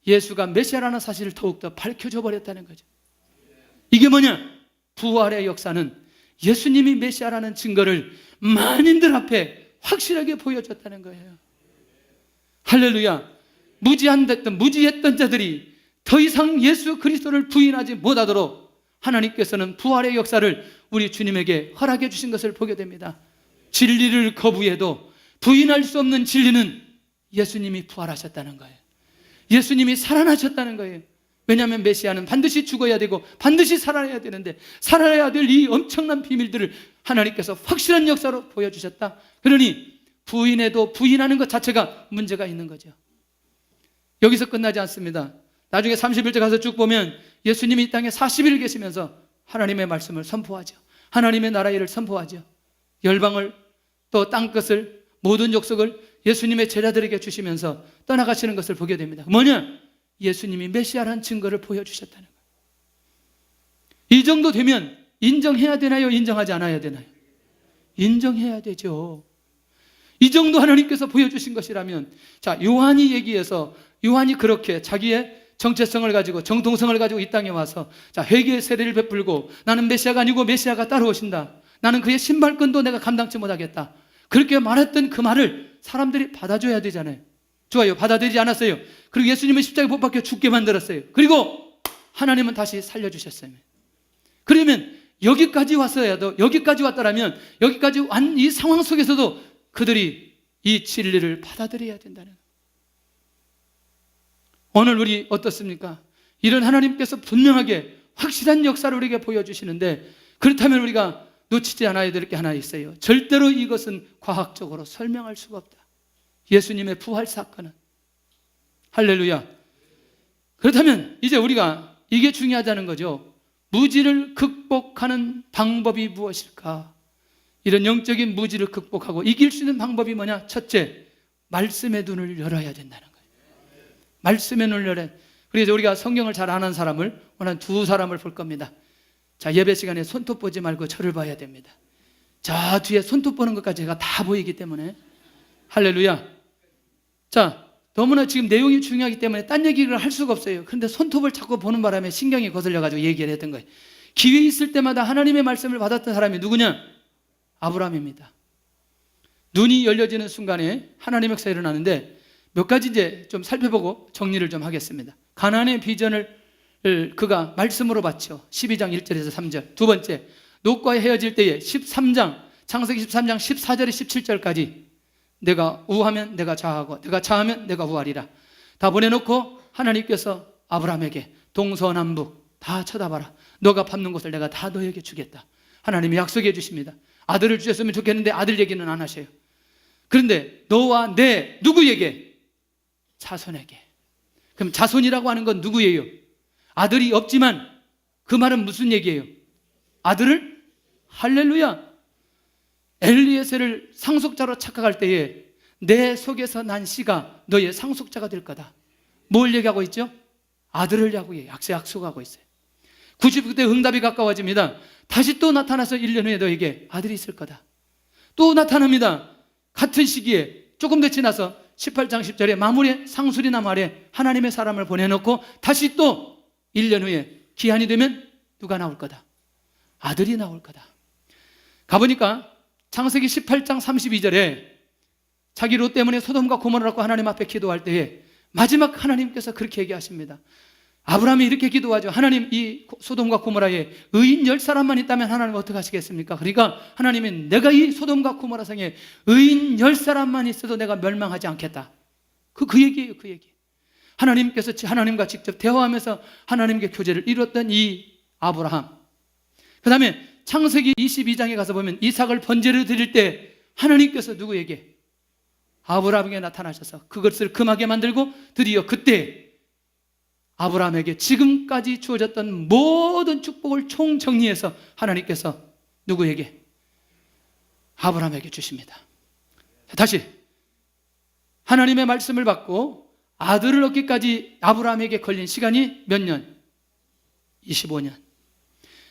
예수가 메시아라는 사실을 더욱더 밝혀줘 버렸다는 거죠. 이게 뭐냐? 부활의 역사는 예수님이 메시아라는 증거를 만인들 앞에 확실하게 보여줬다는 거예요. 할렐루야. 무지했던 자들이 더 이상 예수 그리스도를 부인하지 못하도록 하나님께서는 부활의 역사를 우리 주님에게 허락해 주신 것을 보게 됩니다. 진리를 거부해도 부인할 수 없는 진리는 예수님이 부활하셨다는 거예요. 예수님이 살아나셨다는 거예요. 왜냐하면 메시아는 반드시 죽어야 되고 반드시 살아야 되는데, 살아야 될 이 엄청난 비밀들을 하나님께서 확실한 역사로 보여주셨다. 그러니 부인해도 부인하는 것 자체가 문제가 있는 거죠. 여기서 끝나지 않습니다. 나중에 30일째 가서 쭉 보면 예수님이 이 땅에 40일 계시면서 하나님의 말씀을 선포하죠. 하나님의 나라 일을 선포하죠. 열방을, 또 땅끝을, 모든 족속을 예수님의 제자들에게 주시면서 떠나가시는 것을 보게 됩니다. 뭐냐? 예수님이 메시아라는 증거를 보여주셨다는 거예요. 이 정도 되면 인정해야 되나요? 인정하지 않아야 되나요? 인정해야 되죠. 이 정도 하나님께서 보여주신 것이라면, 자, 요한이 얘기해서 요한이 그렇게 자기의 정체성을 가지고 정통성을 가지고 이 땅에 와서 자, 회개의 세례를 베풀고 나는 메시아가 아니고 메시아가 따라오신다, 나는 그의 신발끈도 내가 감당치 못하겠다, 그렇게 말했던 그 말을 사람들이 받아줘야 되잖아요. 좋아요. 받아들이지 않았어요. 그리고 예수님은 십자가에 못 박혀 죽게 만들었어요. 그리고 하나님은 다시 살려주셨어요. 그러면 여기까지 왔어야도, 여기까지 왔더라면 여기까지 온 이 상황 속에서도 그들이 이 진리를 받아들여야 된다는 거예요. 오늘 우리 어떻습니까? 이런 하나님께서 분명하게 확실한 역사를 우리에게 보여주시는데, 그렇다면 우리가 놓치지 않아야 될 게 하나 있어요. 절대로 이것은 과학적으로 설명할 수가 없다. 예수님의 부활 사건은. 할렐루야. 그렇다면 이제 우리가 이게 중요하다는 거죠. 무지를 극복하는 방법이 무엇일까? 이런 영적인 무지를 극복하고 이길 수 있는 방법이 뭐냐? 첫째, 말씀의 눈을 열어야 된다는 거예요. 말씀의 눈을 열어야. 그래서 우리가 성경을 잘 아는 사람을, 오늘 두 사람을 볼 겁니다. 자, 예배 시간에 손톱 보지 말고 저를 봐야 됩니다. 자, 뒤에 손톱 보는 것까지 제가 다 보이기 때문에. 할렐루야. 자, 너무나 지금 내용이 중요하기 때문에 딴 얘기를 할 수가 없어요. 그런데 손톱을 자꾸 보는 바람에 신경이 거슬려가지고 얘기를 했던 거예요. 기회 있을 때마다 하나님의 말씀을 받았던 사람이 누구냐? 아브라함입니다. 눈이 열려지는 순간에 하나님의 역사가 일어나는데, 몇 가지 이제 좀 살펴보고 정리를 좀 하겠습니다. 가나안의 비전을 그가 말씀으로 봤죠. 12장 1절에서 3절. 두 번째, 롯과 헤어질 때에 13장, 창세기 13장 14절에 17절까지 내가 우하면 내가 좌하고 내가 좌하면 내가 우하리라. 다 보내놓고 하나님께서 아브라함에게 동서남북 다 쳐다봐라. 너가 밟는 곳을 내가 다 너에게 주겠다. 하나님이 약속해 주십니다. 아들을 주셨으면 좋겠는데 아들 얘기는 안 하셔요. 그런데 너와 내 누구에게? 자손에게. 그럼 자손이라고 하는 건 누구예요? 아들이 없지만 그 말은 무슨 얘기예요? 아들을? 할렐루야. 엘리에셀을 상속자로 착각할 때에 내 속에서 난 씨가 너의 상속자가 될 거다. 뭘 얘기하고 있죠? 아들을 약속하고 있어요. 99대 응답이 가까워집니다. 다시 또 나타나서 1년 후에 너에게 아들이 있을 거다. 또 나타납니다. 같은 시기에 조금 더 지나서 18장 10절에 마물의 상술이나 말에 하나님의 사람을 보내놓고 다시 또 1년 후에 기한이 되면 누가 나올 거다? 아들이 나올 거다. 가보니까 창세기 18장 32절에 자기 롯 때문에 소돔과 고모라를 갖고 하나님 앞에 기도할 때에 마지막 하나님께서 그렇게 얘기하십니다. 아브라함이 이렇게 기도하죠. 하나님, 이 소돔과 고모라에 의인 10사람만 있다면 하나님 어떻게 하시겠습니까? 그러니까 하나님은 내가 이 소돔과 고모라 성에 의인 10사람만 있어도 내가 멸망하지 않겠다. 그 얘기예요. 그 얘기. 하나님께서 하나님과 직접 대화하면서 하나님께 교제를 이뤘던 이 아브라함. 그 다음에 창세기 22장에 가서 보면 이삭을 번제를 드릴 때 하나님께서 누구에게? 아브라함에게 나타나셔서 그것을 금하게 만들고 드디어 그때 아브라함에게 지금까지 주어졌던 모든 축복을 총정리해서 하나님께서 누구에게? 아브라함에게 주십니다. 다시 하나님의 말씀을 받고 아들을 얻기까지 아브라함에게 걸린 시간이 몇 년? 25년.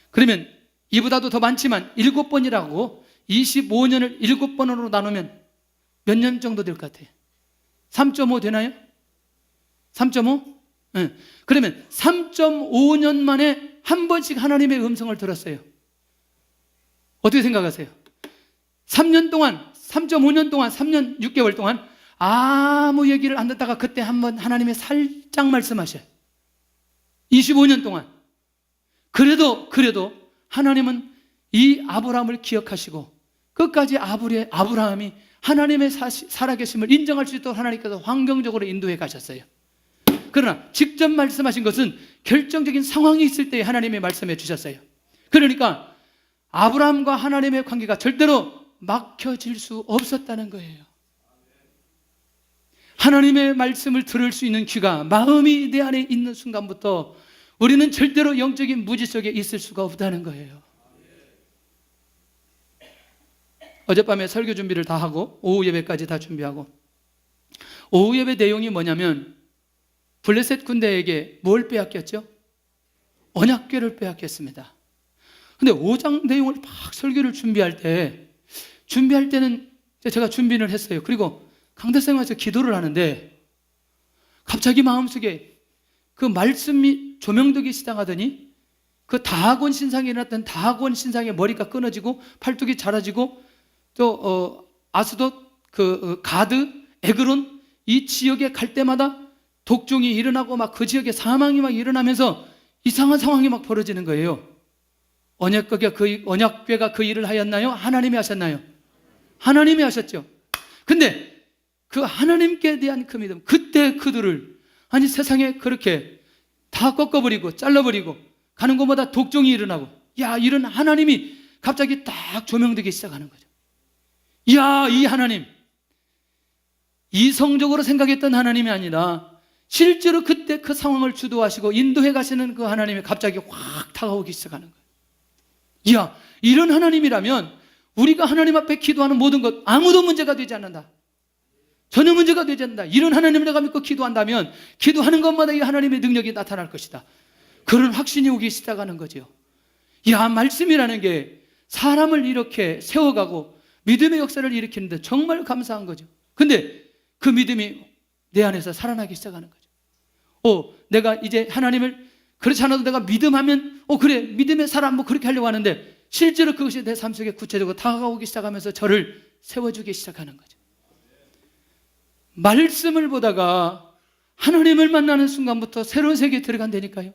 그러면 이보다도 더 많지만 7번이라고 25년을 7번으로 나누면 몇 년 정도 될 것 같아요? 3.5 되나요? 3.5? 네. 그러면 3.5년 만에 한 번씩 하나님의 음성을 들었어요. 어떻게 생각하세요? 3년 동안, 3.5년 동안, 3년 6개월 동안 아무 얘기를 안 듣다가 그때 한번 하나님이 살짝 말씀하셔요. 25년 동안. 그래도 하나님은 이 아브라함을 기억하시고 끝까지 아브라함이 하나님의 살아계심을 인정할 수 있도록 하나님께서 환경적으로 인도해 가셨어요. 그러나 직접 말씀하신 것은 결정적인 상황이 있을 때 하나님이 말씀해 주셨어요. 그러니까 아브라함과 하나님의 관계가 절대로 막혀질 수 없었다는 거예요. 하나님의 말씀을 들을 수 있는 귀가, 마음이 내 안에 있는 순간부터 우리는 절대로 영적인 무지 속에 있을 수가 없다는 거예요. 어젯밤에 설교 준비를 다 하고 오후 예배까지 다 준비하고, 오후 예배 내용이 뭐냐면 블레셋 군대에게 뭘 빼앗겼죠? 언약궤를 빼앗겼습니다. 근데 5장 내용을 막 설교를 준비할 때는 제가 준비를 했어요. 그리고 강대상에서 기도를 하는데 갑자기 마음속에 그 말씀이 조명되기 시작하더니 그 다하곤 신상에 일어났던 다하곤 신상의 머리가 끊어지고 팔뚝이 자라지고 또 아스돗, 가드, 에그론 이 지역에 갈 때마다 독종이 일어나고 막 그 지역에 사망이 막 일어나면서 이상한 상황이 막 벌어지는 거예요. 언약궤가 그 일을 하였나요? 하나님이 하셨나요? 하나님이 하셨죠. 근데 그 하나님께 대한 그 믿음, 그때 그들을 아니 세상에 그렇게 다 꺾어버리고 잘라버리고 가는 곳마다 독종이 일어나고, 야, 이런 하나님이 갑자기 딱 조명되기 시작하는 거죠. 야, 이 하나님, 이성적으로 생각했던 하나님이 아니라 실제로 그때 그 상황을 주도하시고 인도해 가시는 그 하나님이 갑자기 확 다가오기 시작하는 거예요. 야, 이런 하나님이라면 우리가 하나님 앞에 기도하는 모든 것 아무도 문제가 되지 않는다. 전혀 문제가 되지 않는다. 이런 하나님을 내가 믿고 기도한다면 기도하는 것마다 이 하나님의 능력이 나타날 것이다. 그런 확신이 오기 시작하는 거죠. 야, 말씀이라는 게 사람을 이렇게 세워가고 믿음의 역사를 일으키는데 정말 감사한 거죠. 근데 그 믿음이 내 안에서 살아나기 시작하는 거죠. 내가 이제 하나님을 그렇지 않아도 내가 믿음하면 그래, 믿음의 사람 뭐 그렇게 하려고 하는데 실제로 그것이 내 삶 속에 구체적으로 다가오기 시작하면서 저를 세워주기 시작하는 거죠. 말씀을 보다가 하나님을 만나는 순간부터 새로운 세계에 들어간다니까요.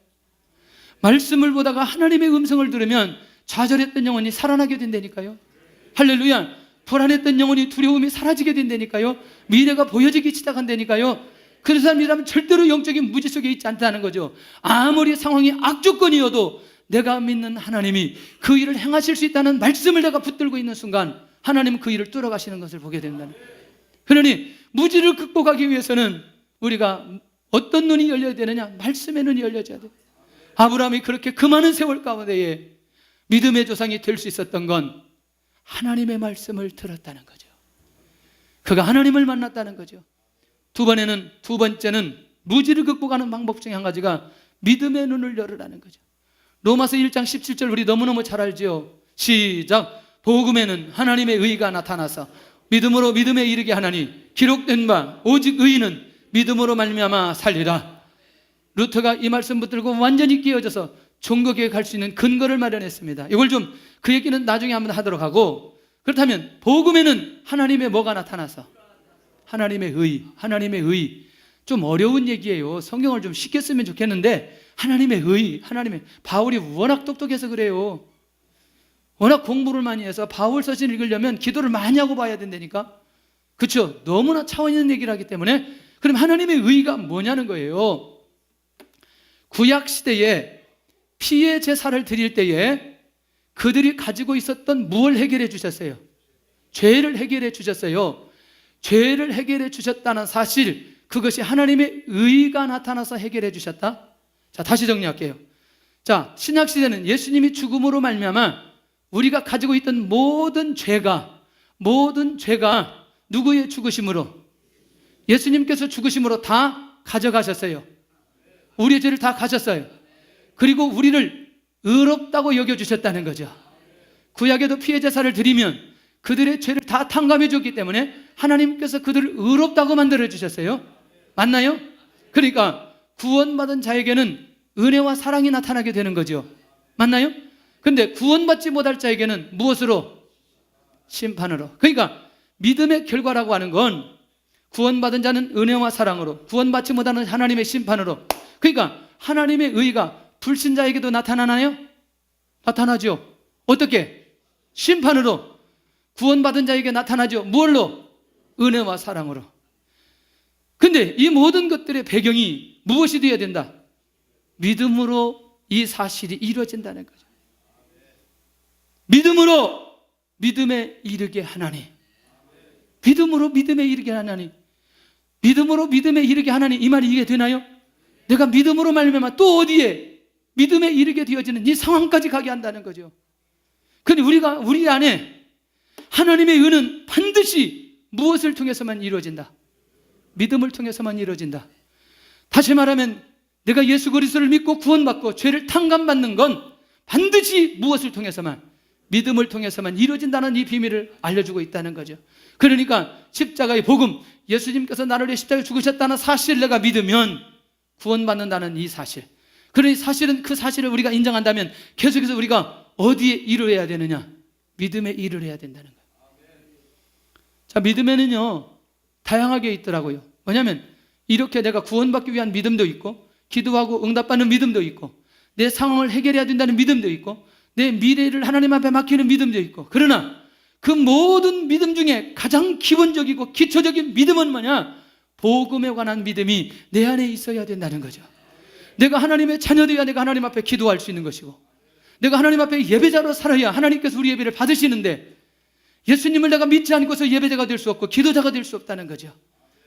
말씀을 보다가 하나님의 음성을 들으면 좌절했던 영혼이 살아나게 된다니까요. 할렐루야. 불안했던 영혼이, 두려움이 사라지게 된다니까요. 미래가 보여지기 시작한다니까요. 그런 사람이라면 절대로 영적인 무지 속에 있지 않다는 거죠. 아무리 상황이 악조건이어도 내가 믿는 하나님이 그 일을 행하실 수 있다는 말씀을 내가 붙들고 있는 순간 하나님은 그 일을 뚫어가시는 것을 보게 된다는 거예요. 그러니 무지를 극복하기 위해서는 우리가 어떤 눈이 열려야 되느냐? 말씀의 눈이 열려져야 돼요. 아브라함이 그렇게 그 많은 세월 가운데에 믿음의 조상이 될 수 있었던 건 하나님의 말씀을 들었다는 거죠. 그가 하나님을 만났다는 거죠. 두 번째는 무지를 극복하는 방법 중에 한 가지가 믿음의 눈을 열으라는 거죠. 로마서 1장 17절 우리 너무너무 잘 알죠. 시작. 복음에는 하나님의 의가 나타나서 믿음으로 믿음에 이르게 하나니 기록된 바 오직 의인은 믿음으로 말미암아 살리라. 루터가 이 말씀 붙들고 완전히 끼어져서 종교계에 갈 수 있는 근거를 마련했습니다. 이걸 좀 그 얘기는 나중에 한번 하도록 하고, 그렇다면 복음에는 하나님의 뭐가 나타나서 하나님의 의. 좀 어려운 얘기예요. 성경을 좀 쉽게 쓰면 좋겠는데 하나님의 의, 바울이 워낙 똑똑해서 그래요. 워낙 공부를 많이 해서 바울 서신 읽으려면 기도를 많이 하고 봐야 된다니까. 그렇죠? 너무나 차원 있는 얘기를 하기 때문에. 그럼 하나님의 의가 뭐냐는 거예요. 구약 시대에 피의 제사를 드릴 때에 그들이 가지고 있었던 무엇을 해결해 주셨어요? 죄를 해결해 주셨어요. 죄를 해결해 주셨다는 사실, 그것이 하나님의 의가 나타나서 해결해 주셨다. 자, 다시 정리할게요. 자, 신약 시대는 예수님이 죽음으로 말미암아 우리가 가지고 있던 모든 죄가 누구의 죽으심으로? 예수님께서 죽으심으로 다 가져가셨어요. 우리의 죄를 다 가셨어요. 그리고 우리를 의롭다고 여겨주셨다는 거죠. 구약에도 피해 제사를 드리면 그들의 죄를 다 탕감해 줬기 때문에 하나님께서 그들을 의롭다고 만들어 주셨어요. 맞나요? 그러니까 구원받은 자에게는 은혜와 사랑이 나타나게 되는 거죠. 맞나요? 근데 구원받지 못할 자에게는 무엇으로? 심판으로. 그러니까 믿음의 결과라고 하는 건 구원받은 자는 은혜와 사랑으로, 구원받지 못하는 하나님의 심판으로. 그러니까 하나님의 의가 불신자에게도 나타나나요? 나타나죠. 어떻게? 심판으로. 구원받은 자에게 나타나죠. 무엇로? 은혜와 사랑으로. 근데 이 모든 것들의 배경이 무엇이 되어야 된다? 믿음으로 이 사실이 이루어진다는 거죠. 믿음으로 믿음에 이르게 하나니. 믿음으로 믿음에 이르게 하나니. 믿음으로 믿음에 이르게 하나니. 이 말이 이해 되나요? 내가 믿음으로 말미암아 또 어디에 믿음에 이르게 되어지는 이 상황까지 가게 한다는 거죠. 그런데 우리 안에 하나님의 은은 반드시 무엇을 통해서만 이루어진다? 믿음을 통해서만 이루어진다. 다시 말하면 내가 예수 그리스도를 믿고 구원받고 죄를 탕감받는 건 반드시 무엇을 통해서만? 믿음을 통해서만 이루어진다는 이 비밀을 알려주고 있다는 거죠. 그러니까 십자가의 복음, 예수님께서 나를 위해 십자가에 죽으셨다는 사실을 내가 믿으면 구원받는다는 이 사실. 그러니 사실은 그 사실을 우리가 인정한다면 계속해서 우리가 어디에 이르러야 되느냐? 믿음에 이르러야 된다는 거예요. 자, 믿음에는요 다양하게 있더라고요. 뭐냐면 이렇게 내가 구원받기 위한 믿음도 있고, 기도하고 응답받는 믿음도 있고, 내 상황을 해결해야 된다는 믿음도 있고, 내 미래를 하나님 앞에 맡기는 믿음도 있고. 그러나 그 모든 믿음 중에 가장 기본적이고 기초적인 믿음은 뭐냐? 복음에 관한 믿음이 내 안에 있어야 된다는 거죠. 내가 하나님의 자녀되어야 내가 하나님 앞에 기도할 수 있는 것이고, 내가 하나님 앞에 예배자로 살아야 하나님께서 우리 예배를 받으시는데, 예수님을 내가 믿지 않고서 예배자가 될 수 없고 기도자가 될 수 없다는 거죠.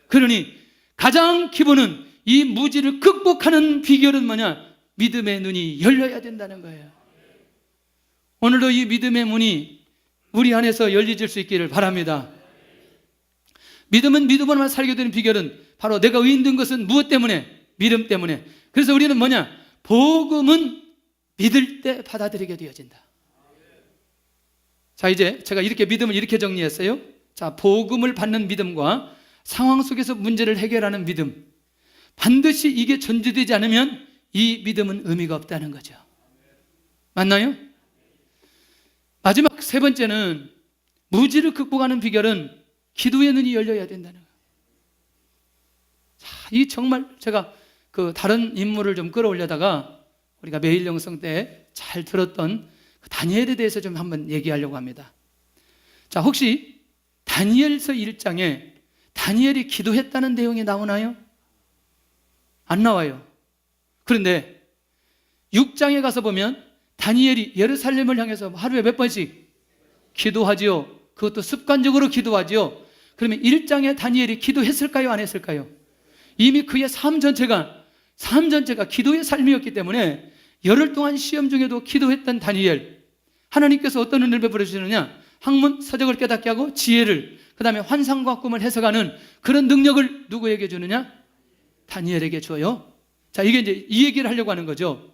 그러니 가장 기본은 이 무지를 극복하는 비결은 뭐냐? 믿음의 눈이 열려야 된다는 거예요. 오늘도 이 믿음의 문이 우리 안에서 열려질 수 있기를 바랍니다. 믿음은 믿음으로만 살게 되는 비결은 바로 내가 의인된 것은 무엇 때문에? 믿음 때문에. 그래서 우리는 뭐냐? 복음은 믿을 때 받아들이게 되어진다. 자, 이제 제가 이렇게 믿음을 이렇게 정리했어요. 자, 복음을 받는 믿음과 상황 속에서 문제를 해결하는 믿음. 반드시 이게 전제되지 않으면 이 믿음은 의미가 없다는 거죠. 맞나요? 마지막 세 번째는 무지를 극복하는 비결은 기도의 눈이 열려야 된다는 거예요. 자, 이 정말 제가 그 다른 인물을 좀 끌어올려다가 우리가 매일 영성 때 잘 들었던 그 다니엘에 대해서 좀 한번 얘기하려고 합니다. 자, 혹시 다니엘서 1장에 다니엘이 기도했다는 내용이 나오나요? 안 나와요. 그런데 6장에 가서 보면 다니엘이 예루살렘을 향해서 하루에 몇 번씩 기도하지요. 그것도 습관적으로 기도하지요. 그러면 1장에 다니엘이 기도했을까요? 안 했을까요? 이미 그의 삶 전체가 기도의 삶이었기 때문에 열흘 동안 시험 중에도 기도했던 다니엘, 하나님께서 어떤 은혜를 베풀어 주시느냐? 학문, 서적을 깨닫게 하고 지혜를, 그 다음에 환상과 꿈을 해석하는 그런 능력을 누구에게 주느냐? 다니엘에게 줘요. 자, 이게 이제 이 얘기를 하려고 하는 거죠.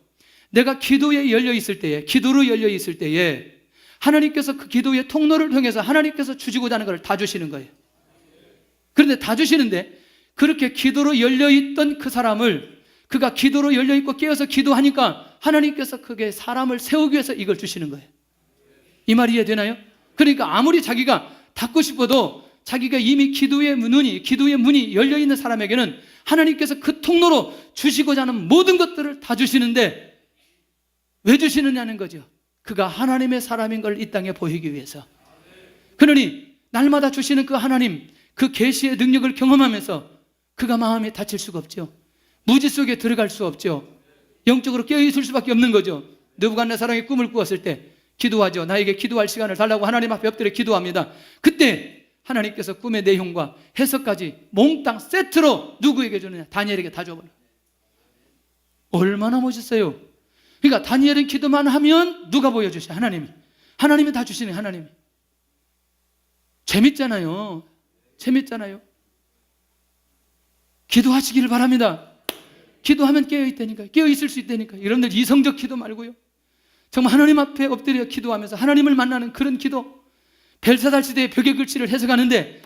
내가 기도에 열려 있을 때에, 기도로 열려 있을 때에 하나님께서 그 기도의 통로를 통해서 하나님께서 주시고자 하는 걸 다 주시는 거예요. 그런데 다 주시는데 그렇게 기도로 열려 있던 그 사람을, 그가 기도로 열려 있고 깨어서 기도하니까 하나님께서 그게 사람을 세우기 위해서 이걸 주시는 거예요. 이 말이 이해되나요? 그러니까 아무리 자기가 닫고 싶어도 자기가 이미 기도의 문이 열려 있는 사람에게는 하나님께서 그 통로로 주시고자 하는 모든 것들을 다 주시는데 왜 주시느냐는 거죠. 그가 하나님의 사람인 걸 이 땅에 보이기 위해서. 그러니 날마다 주시는 그 하나님, 그 계시의 능력을 경험하면서 그가 마음이 다칠 수가 없죠. 무지 속에 들어갈 수 없죠. 영적으로 깨어있을 수밖에 없는 거죠. 느부갓네살왕이 꿈을 꾸었을 때 기도하죠. 나에게 기도할 시간을 달라고 하나님 앞에 엎드려 기도합니다. 그때 하나님께서 꿈의 내용과 해석까지 몽땅 세트로 누구에게 주느냐? 다니엘에게 다 줘버려요. 얼마나 멋있어요. 그러니까 다니엘은 기도만 하면 누가 보여주셔? 하나님이 다 주시네. 하나님이. 재밌잖아요. 기도하시기를 바랍니다. 기도하면 깨어있다니까. 깨어있을 수 있다니까. 여러분들 이성적 기도 말고요, 정말 하나님 앞에 엎드려 기도하면서 하나님을 만나는 그런 기도. 벨사살 시대의 벽의 글씨를 해석하는데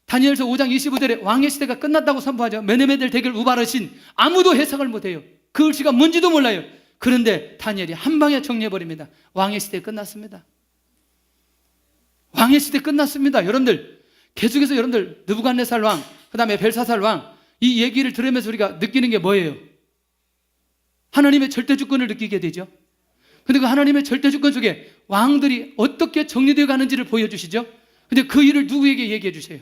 다니엘서 5장 25절에 왕의 시대가 끝났다고 선포하죠. 메네메델 대결 우바르신, 아무도 해석을 못해요. 그 글씨가 뭔지도 몰라요. 그런데 다니엘이 한 방에 정리해버립니다. 왕의 시대 끝났습니다. 왕의 시대 끝났습니다. 여러분들 계속해서 여러분들 느부갓네살 왕, 그 다음에 벨사살 왕, 이 얘기를 들으면서 우리가 느끼는 게 뭐예요? 하나님의 절대주권을 느끼게 되죠. 근데 그 하나님의 절대주권 속에 왕들이 어떻게 정리되어 가는지를 보여주시죠. 근데 그 일을 누구에게 얘기해 주세요?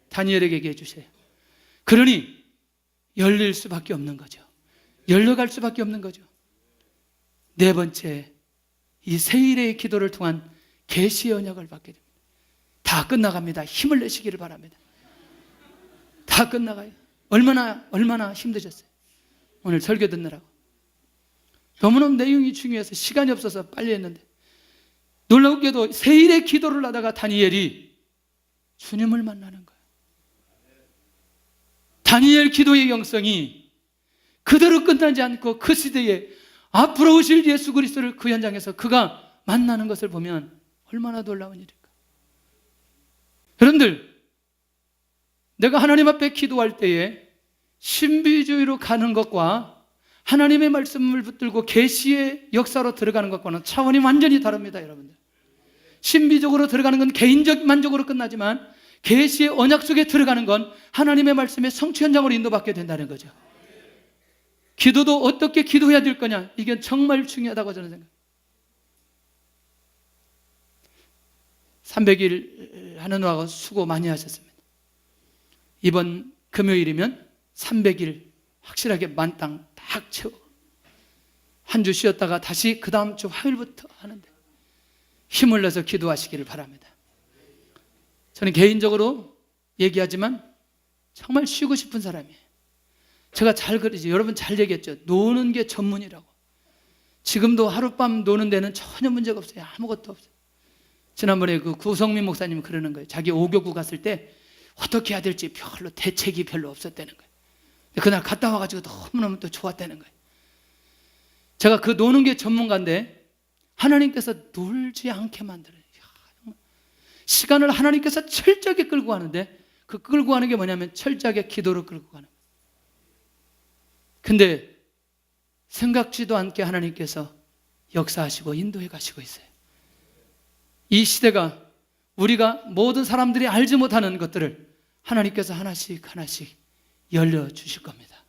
다니엘에게 얘기해 주세요. 그러니 열릴 수밖에 없는 거죠. 열려갈 수밖에 없는 거죠. 네 번째, 이 세일의 기도를 통한 계시의 언약을 받게 됩니다. 다 끝나갑니다. 힘을 내시기를 바랍니다. 다 끝나가요. 얼마나 힘드셨어요? 오늘 설교 듣느라고. 너무너무 내용이 중요해서 시간이 없어서 빨리 했는데, 놀랍게도 세일의 기도를 하다가 다니엘이 주님을 만나는 거예요. 다니엘 기도의 영성이 그대로 끝나지 않고 그 시대에 앞으로 오실 예수 그리스도를 그 현장에서 그가 만나는 것을 보면 얼마나 놀라운 일일까. 여러분들, 내가 하나님 앞에 기도할 때에 신비주의로 가는 것과 하나님의 말씀을 붙들고 계시의 역사로 들어가는 것과는 차원이 완전히 다릅니다. 여러분들, 신비적으로 들어가는 건 개인적 만족으로 끝나지만 계시의 언약 속에 들어가는 건 하나님의 말씀의 성취 현장으로 인도받게 된다는 거죠. 기도도 어떻게 기도해야 될 거냐, 이게 정말 중요하다고 저는 생각합니다. 300일 하느라고 수고 많이 하셨습니다. 이번 금요일이면 300일 확실하게 만땅 딱 채워 한 주 쉬었다가 다시 그 다음 주 화요일부터 하는데 힘을 내서 기도하시기를 바랍니다. 저는 개인적으로 얘기하지만 정말 쉬고 싶은 사람이에요. 제가 잘 그러지, 여러분 잘 얘기했죠. 노는 게 전문이라고. 지금도 하룻밤 노는 데는 전혀 문제가 없어요. 아무것도 없어요. 지난번에 그 구성민 목사님이 그러는 거예요. 자기 5교구 갔을 때 어떻게 해야 될지 별로 대책이 별로 없었다는 거예요. 그날 갔다 와가지고 너무너무 또 좋았다는 거예요. 제가 그 노는 게 전문가인데 하나님께서 놀지 않게 만들어요. 시간을 하나님께서 철저하게 끌고 가는데, 그 끌고 가는 게 뭐냐면 철저하게 기도로 끌고 가는 거예요. 근데 생각지도 않게 하나님께서 역사하시고 인도해 가시고 있어요. 이 시대가 우리가 모든 사람들이 알지 못하는 것들을 하나님께서 하나씩 하나씩 열려주실 겁니다.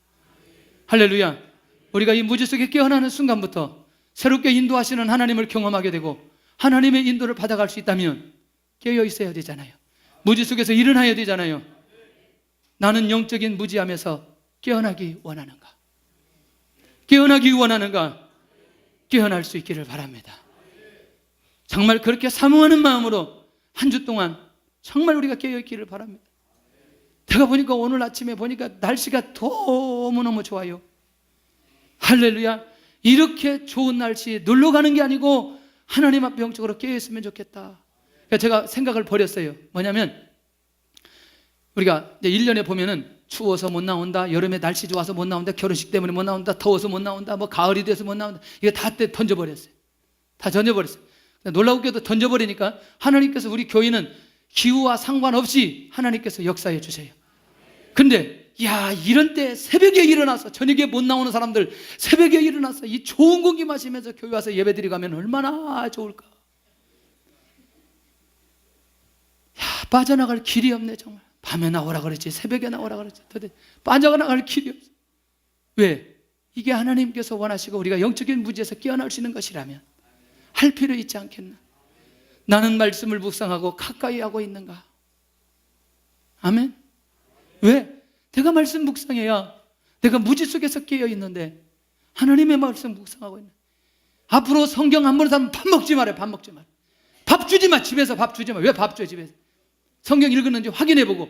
할렐루야. 우리가 이 무지 속에 깨어나는 순간부터 새롭게 인도하시는 하나님을 경험하게 되고 하나님의 인도를 받아갈 수 있다면 깨어 있어야 되잖아요. 무지 속에서 일어나야 되잖아요. 나는 영적인 무지함에서 깨어나기 원하는가? 깨어나기 원하는가? 깨어날 수 있기를 바랍니다. 정말 그렇게 사모하는 마음으로 한 주 동안 정말 우리가 깨어 있기를 바랍니다. 제가 보니까 오늘 아침에 보니까 날씨가 너무너무 좋아요. 할렐루야. 이렇게 좋은 날씨에 놀러 가는 게 아니고 하나님 앞에 영적으로 깨어 있으면 좋겠다. 제가 생각을 버렸어요. 뭐냐면 우리가 이제 1년에 보면은 추워서 못 나온다, 여름에 날씨 좋아서 못 나온다, 결혼식 때문에 못 나온다, 더워서 못 나온다, 뭐 가을이 돼서 못 나온다, 이거 다 던져버렸어요. 다 던져버렸어요. 놀라우게도 던져버리니까 하나님께서 우리 교회는 기후와 상관없이 하나님께서 역사해 주세요. 근데 이런 때 새벽에 일어나서, 저녁에 못 나오는 사람들 새벽에 일어나서 이 좋은 공기 마시면서 교회 와서 예배드리고 가면 얼마나 좋을까. 빠져나갈 길이 없네. 정말 밤에 나오라 그랬지, 새벽에 나오라 그랬지, 도대체 빠져나갈 길이 없어. 왜? 이게 하나님께서 원하시고 우리가 영적인 무지에서 깨어날 수 있는 것이라면 할 필요 있지 않겠나? 나는 말씀을 묵상하고 가까이 하고 있는가? 아멘. 왜? 내가 말씀 묵상해야 내가 무지 속에서 깨어 있는데 하나님의 말씀 묵상하고 있는. 앞으로 성경 안 보는 사람 밥 먹지 말아요. 밥 먹지 마. 밥 주지 마. 집에서 밥 주지 마. 왜 밥 줘? 집에서 성경 읽었는지 확인해보고,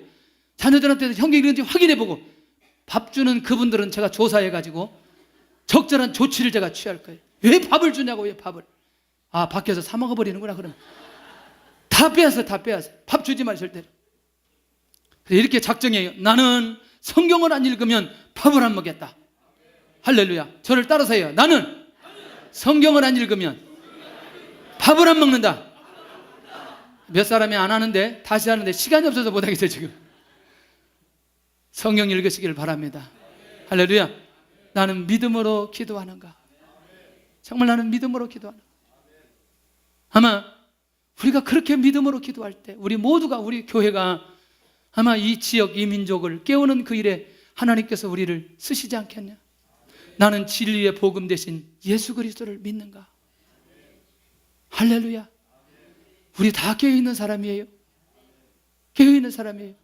자녀들한테 성경 읽었는지 확인해보고. 밥 주는 그분들은 제가 조사해가지고 적절한 조치를 제가 취할 거예요. 왜 밥을 주냐고. 왜 밥을? 밖에서 사 먹어버리는구나. 그러면 다 빼앗어. 밥 주지 마. 절대로. 이렇게 작정해요. 나는 성경을 안 읽으면 밥을 안 먹겠다. 할렐루야. 저를 따라서 해요. 나는 성경을 안 읽으면 밥을 안 먹는다. 몇 사람이 안 하는데, 다시 하는데 시간이 없어서 못 하겠어요 지금. 성경 읽으시기를 바랍니다. 할렐루야. 나는 믿음으로 기도하는가? 정말 나는 믿음으로 기도하는가? 아마 우리가 그렇게 믿음으로 기도할 때 우리 모두가, 우리 교회가 아마 이 지역, 이 민족을 깨우는 그 일에 하나님께서 우리를 쓰시지 않겠냐? 나는 진리의 복음 대신 예수 그리스도를 믿는가? 할렐루야. 우리 다 깨어있는 사람이에요. 깨어있는 사람이에요.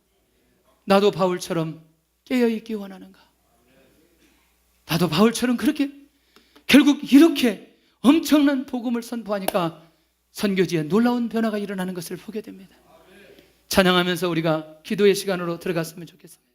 나도 바울처럼 깨어있기 원하는가? 나도 바울처럼 그렇게 결국 이렇게 엄청난 복음을 선포하니까 선교지에 놀라운 변화가 일어나는 것을 보게 됩니다. 찬양하면서 우리가 기도의 시간으로 들어갔으면 좋겠습니다.